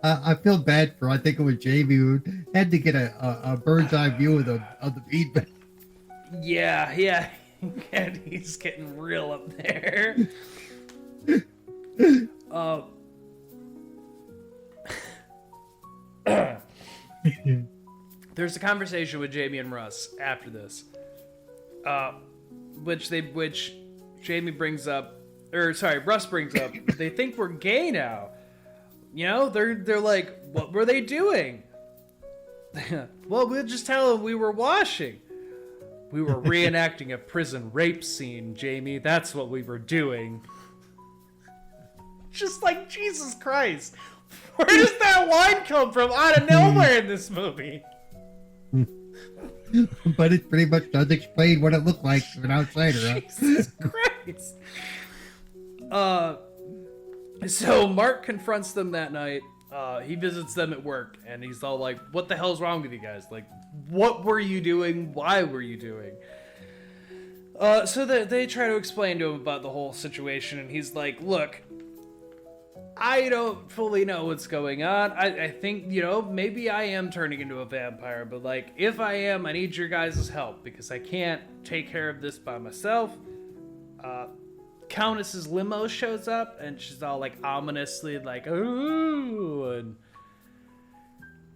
I feel bad for, I think it was Jamie, who had to get a bird's eye view of the feedback. Yeah, and he's getting real up there. There's a conversation with Jamie and Russ after this, which Jamie brings up, Russ brings up. They think we're gay now. You know, they're like, "What were they doing?" Well, we'll just tell them we were washing. We were reenacting a prison rape scene, Jamie. That's what we were doing. Just like, Jesus Christ. Where does that line come from out of nowhere in this movie? But it pretty much does explain what it looked like to an outsider. Jesus Christ. So Mark confronts them that night. He visits them at work, and he's all like, "What the hell's wrong with you guys? Like, what were you doing? Why were you doing?" So they try to explain to him about the whole situation, and he's like, "Look, I don't fully know what's going on. I think, maybe I am turning into a vampire, but if I am, I need your guys' help because I can't take care of this by myself." Countess's limo shows up, and she's all ominously "Ooh," and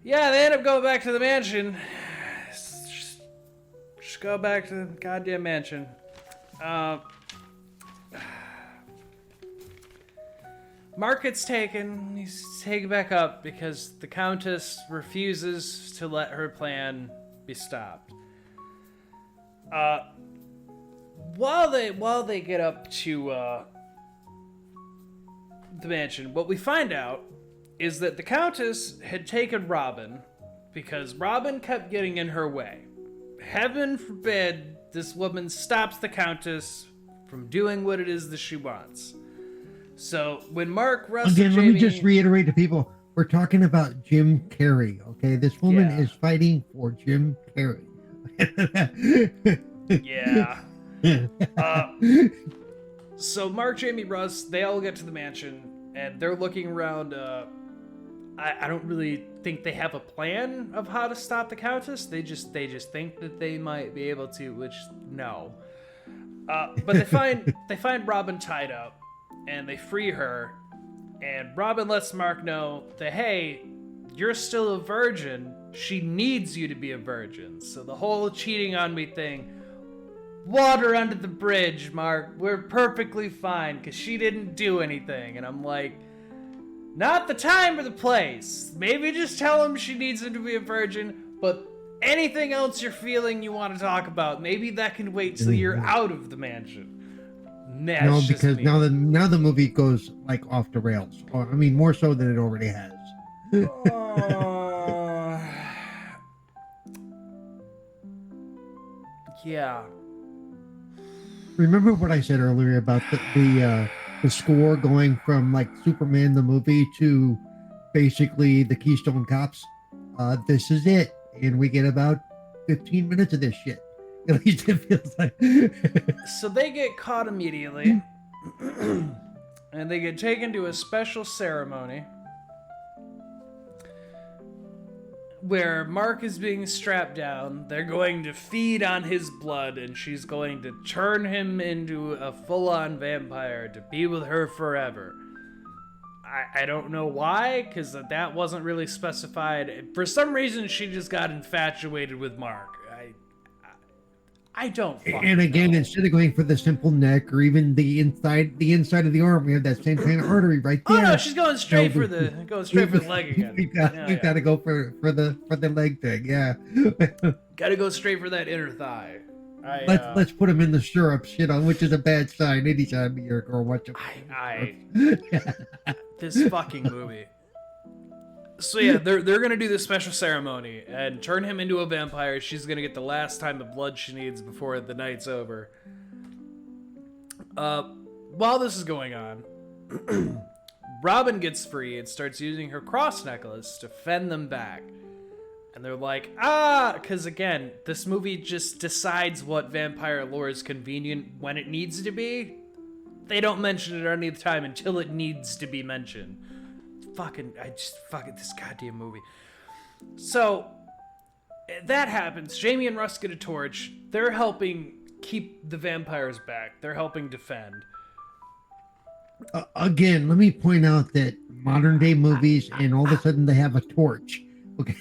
yeah, they end up going back to the mansion. Just go back to the goddamn mansion. Mark gets taken. He's taken back up because the Countess refuses to let her plan be stopped. While they get up to the mansion, what we find out is that the Countess had taken Robin because Robin kept getting in her way. Heaven forbid this woman stops the Countess from doing what it is that she wants. So when Mark, Russ, again, and let Jamie... me just reiterate to people, we're talking about Jim Carrey, okay? This woman is fighting for Jim Carrey. Yeah. So Mark, Jamie, Russ, they all get to the mansion, and they're looking around. I don't really think they have a plan of how to stop the Countess. They just think that they might be able to, which no. But they find Robin tied up, and they free her. And Robin lets Mark know that, hey, you're still a virgin. She needs you to be a virgin. So the whole cheating on me thing, water under the bridge, Mark. We're perfectly fine because she didn't do anything. And I'm like, not the time or the place. Maybe just tell him she needs him to be a virgin, but anything else you're feeling you want to talk about, maybe that can wait till you're out of the mansion. That's No, just because me. now the movie goes like off the rails. Or, I mean, more so than it already has. Yeah. Remember what I said earlier about the score going from like Superman the movie to basically the Keystone Cops? This is it, and we get about 15 minutes of this shit. At least it feels like. So they get caught immediately, and they get taken to a special ceremony where Mark is being strapped down. They're going to feed on his blood, and she's going to turn him into a full-on vampire to be with her forever. I don't know why, because that wasn't really specified. For some reason, she just got infatuated with Mark. I don't fucking And again, know. instead of going for the simple neck or even the inside of the arm, we have that same kind of artery right there. Oh no, she's going straight for the leg again. We've got to go for the leg thing. Yeah. Gotta go straight for that inner thigh. Let's put him in the stirrups, which is a bad sign anytime you're a girl watching. This fucking movie. So yeah, they're gonna do this special ceremony and turn him into a vampire. She's gonna get the last time of blood she needs before the night's over. While this is going on, Robin gets free and starts using her cross necklace to fend them back. And they're like, because again, this movie just decides what vampire lore is convenient when it needs to be. They don't mention it any time until it needs to be mentioned. Fucking this goddamn movie. So, that happens. Jamie and Russ get a torch. They're helping keep the vampires back. They're helping defend. Again, let me point out that modern day movies, and all of a sudden they have a torch. Okay.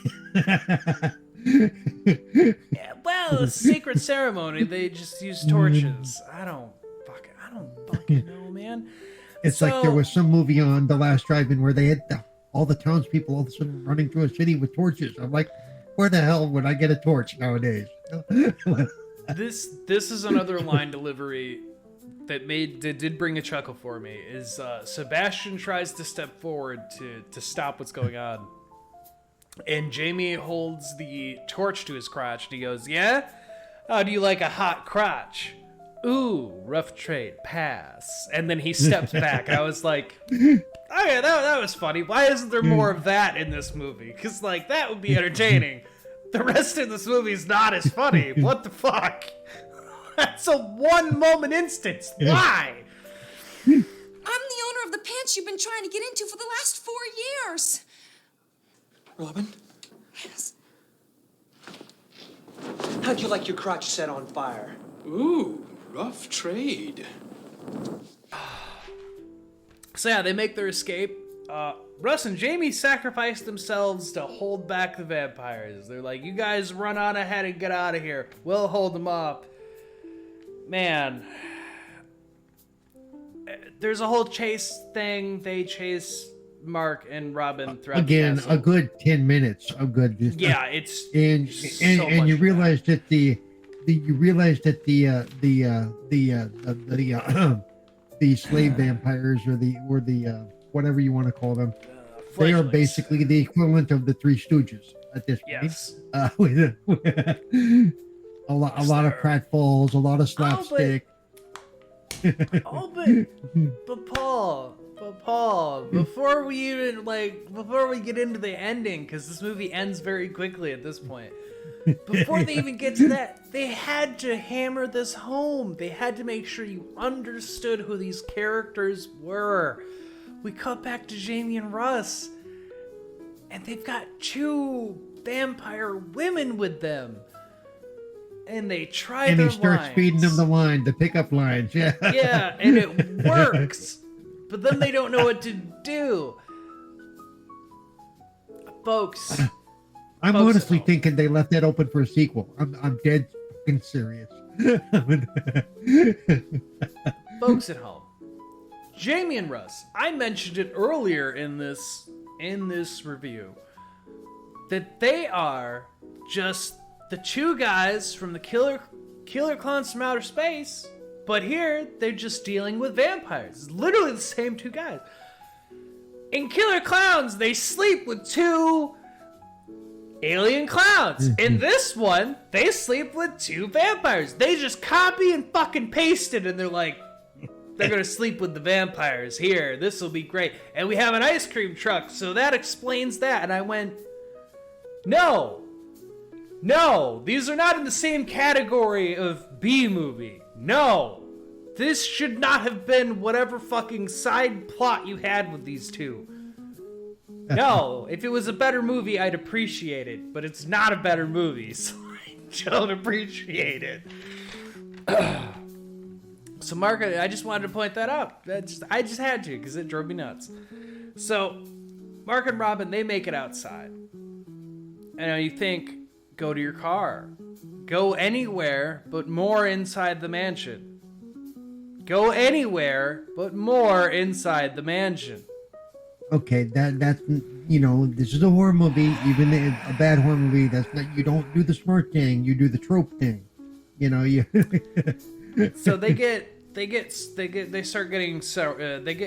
Yeah, well, a secret ceremony. They just use torches. I don't fucking know, man. It's like there was some movie on The Last Drive-In where they had all the townspeople all of a sudden running through a city with torches. I'm like, where the hell would I get a torch nowadays? This is another line delivery that did bring a chuckle for me. Is Sebastian tries to step forward to stop what's going on, and Jamie holds the torch to his crotch, and he goes, "Yeah? How do you like a hot crotch? Ooh, rough trade, pass." And then he steps back. I was like, okay, that was funny. Why isn't there more of that in this movie? Because, like, that would be entertaining. The rest of this movie is not as funny. What the fuck? That's a one-moment instance. Why? I'm the owner of the pants you've been trying to get into for the last 4 years. Robin, Yes. how'd you like your crotch set on fire? Ooh, rough trade. So yeah, they make their escape. Russ and Jamie sacrifice themselves to hold back the vampires. They're like, you guys run on ahead and get out of here. We'll hold them up. Man. There's a whole chase thing. They chase Mark and Robin throughout Again, the castle. a good 10 minutes of good. Yeah, it's and you realize that the slave vampires or the whatever you want to call them, they are fledglings. basically the equivalent of the Three Stooges at this point. Yes. With a lot of pratfalls, a lot of slapstick. Oh, but Paul, before we get into the ending, because this movie ends very quickly at this point, before they even get to that, they had to hammer this home. They had to make sure you understood who these characters were. We cut back to Jamie and Russ, and they've got 2 vampire women with them. And they try And their he starts lines. feeding them the pickup lines. Yeah. Yeah, and it works. But then they don't know what to do. folks. I'm Folks honestly at home. thinking they left that open for a sequel. I'm dead fucking serious. Folks at home. Jamie and Russ, I mentioned it earlier in this review, that they are just the two guys from the Killer Clowns from Outer Space, but here they're just dealing with vampires. It's literally the same two guys. In Killer Clowns, they sleep with two alien clowns. In this one, they sleep with two vampires. They just copy and fucking paste it, and they're like, they're gonna sleep with the vampires here. This will be great. And we have an ice cream truck, so that explains that. And I went, no, these are not in the same category of B movie. No, this should not have been whatever fucking side plot you had with these two. No, if it was a better movie, I'd appreciate it, but it's not a better movie, so I don't appreciate it. So, Mark, I just wanted to point that out. I just had to, because it drove me nuts. So, Mark and Robin, they make it outside. And you think, go to your car. Go anywhere, but more inside the mansion. Go anywhere, but more inside the mansion. Okay, that's this is a horror movie. Even a bad horror movie, that's not. You don't do the smart thing. You do the trope thing. You. So they get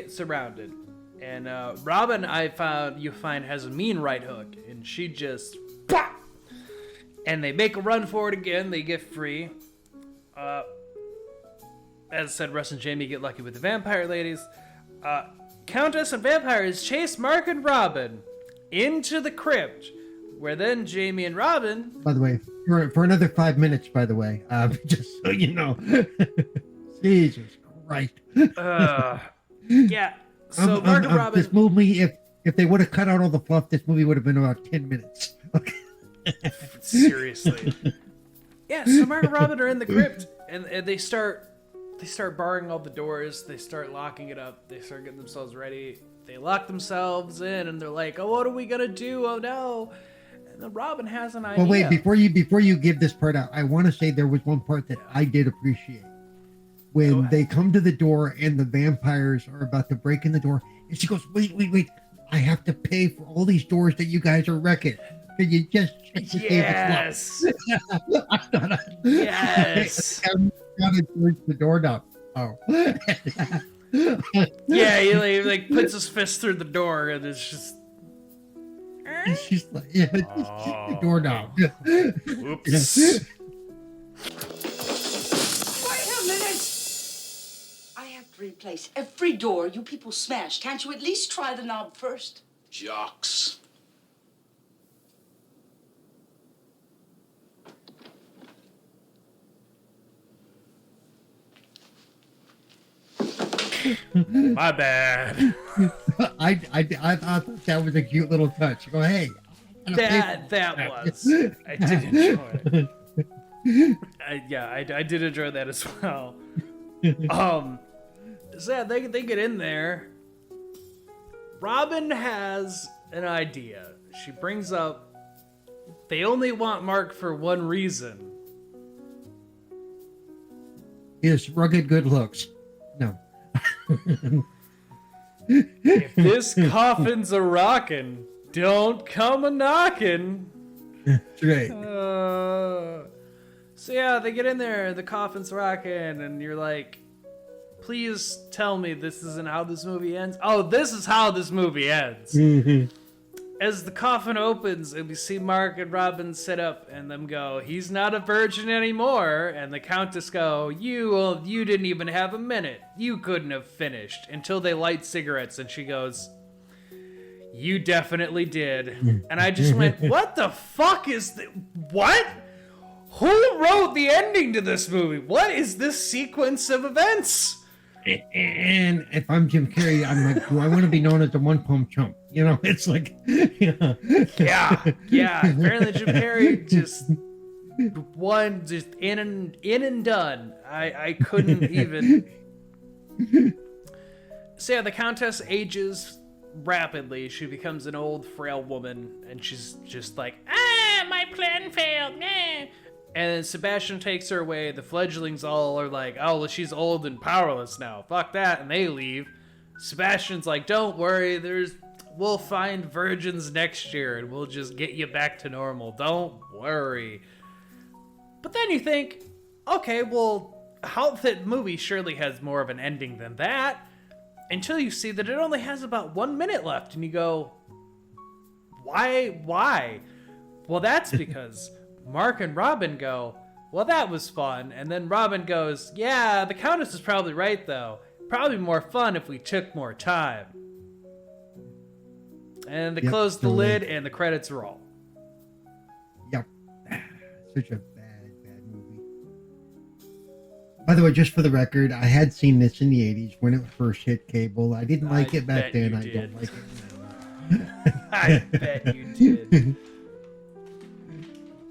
surrounded, and Robin, you find has a mean right hook, and she just, pop! And they make a run for it again. They get free. As I said, Russ and Jamie get lucky with the vampire ladies. Countess and vampires chase Mark and Robin into the crypt, where then Jamie and Robin... By the way, for another 5 minutes, by the way, just so you know. Jesus Christ. Yeah, so Mark and Robin... This movie, if they would have cut out all the fluff, this movie would have been about 10 minutes. Okay. Seriously. Yeah, so Mark and Robin are in the crypt, and they start barring all the doors. They start locking it up. They start getting themselves ready. They lock themselves in, and they're like, "Oh, what are we gonna do? Oh no!" And then Robin has an idea. Well, wait, before you give this part out, I want to say there was one part that I did appreciate when they come to the door and the vampires are about to break in the door, and she goes, "Wait! I have to pay for all these doors that you guys are wrecking. Can you just check to Yes. Yes. Gotta turn the doorknob. Oh. Yeah, he like puts his fist through the door, and it's just. She's like, yeah, just the doorknob. Oops. Wait a minute! I have to replace every door you people smashed. Can't you at least try the knob first? Jocks. My bad. I thought that was a cute little touch. Go, hey. That was. I did enjoy it. I did enjoy that as well. So yeah, they get in there. Robin has an idea. She brings up they only want Mark for one reason. His rugged good looks. No. If this coffin's a rockin', don't come a knockin'. That's right. So yeah, they get in there, the coffin's rockin', and you're like, please tell me this isn't how this movie ends. Oh, this is how this movie ends. As the coffin opens and we see Mark and Robin sit up and them go, he's not a virgin anymore. And the Countess go, you didn't even have a minute. You couldn't have finished. Until they light cigarettes and she goes, you definitely did. And I just went, what the fuck is this? What? Who wrote the ending to this movie? What is this sequence of events? And if I'm Jim Carrey, I'm like, do I want to be known as the one pump chump? It's like, Yeah. Apparently Jim Carrey just in and done. I couldn't even. So yeah, the Countess ages rapidly. She becomes an old, frail woman, and she's just like, my plan failed, eh. And then Sebastian takes her away. The fledglings all are like, oh, well, she's old and powerless now. Fuck that, and they leave. Sebastian's like, don't worry, we'll find virgins next year, and we'll just get you back to normal. Don't worry. But then you think, okay, well, that movie surely has more of an ending than that. Until you see that it only has about 1 minute left, and you go, why? Well, that's because Mark and Robin go, well, that was fun. And then Robin goes, yeah, the Countess is probably right, though. Probably more fun if we took more time. And they close the lid, and the credits roll. Yep. Such a bad movie. By the way, just for the record, I had seen this in the 80s when it first hit cable. I didn't like it back then. I don't like it now. I bet you did.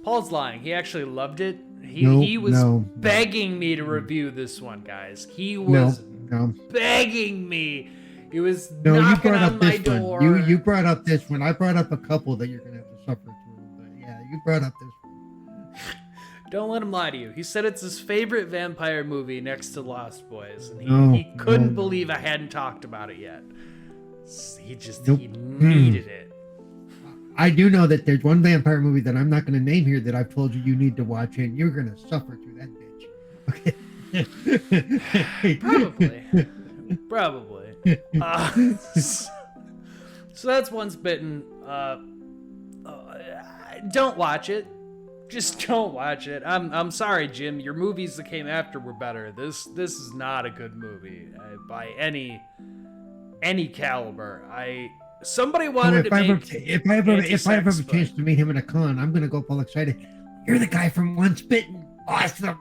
Paul's lying. He actually loved it. He was begging me to review this one, guys. He was begging me. He was knocking on my door. You brought up this one. I brought up a couple that you're going to have to suffer through. But yeah, you brought up this one. Don't let him lie to you. He said it's his favorite vampire movie next to Lost Boys. And he couldn't believe I hadn't talked about it yet. He needed it. I do know that there's one vampire movie that I'm not going to name here that I've told you need to watch, and you're going to suffer through that bitch. Okay. Probably. So that's Once Bitten. Don't watch it. Just don't watch it. I'm sorry, Jim. Your movies that came after were better. This is not a good movie by any caliber. Somebody wanted to make. If I ever have a chance to meet him in a con, I'm gonna go up all excited. You're the guy from Once Bitten. Awesome.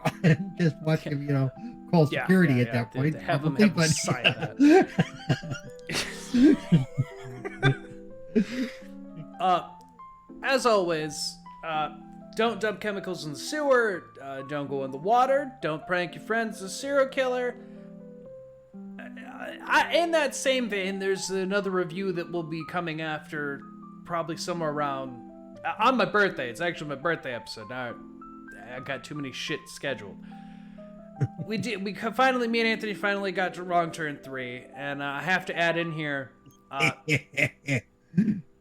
Just watch him, call security at that point. Have him sign that. As always, don't dump chemicals in the sewer. Don't go in the water. Don't prank your friends as a serial killer. In that same vein, there's another review that will be coming after, probably somewhere around on my birthday. It's actually my birthday episode. Now I got too many shit scheduled. Me and Anthony finally got to Wrong Turn 3, and I have to add in here,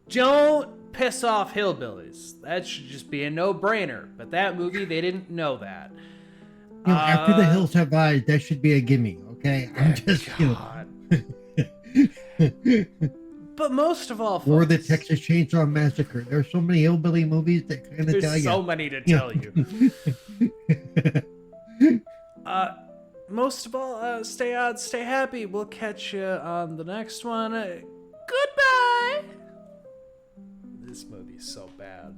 don't piss off hillbillies. That should just be a no-brainer. But that movie, they didn't know that. After the Hills Have Eyes, that should be a gimme. Okay, I'm just But most of all, folks, or the Texas Chainsaw Massacre. There's so many hillbilly movies that kind of tell you. There's so many to tell you. Most of all, stay out, stay happy. We'll catch you on the next one. Goodbye. This movie's so bad.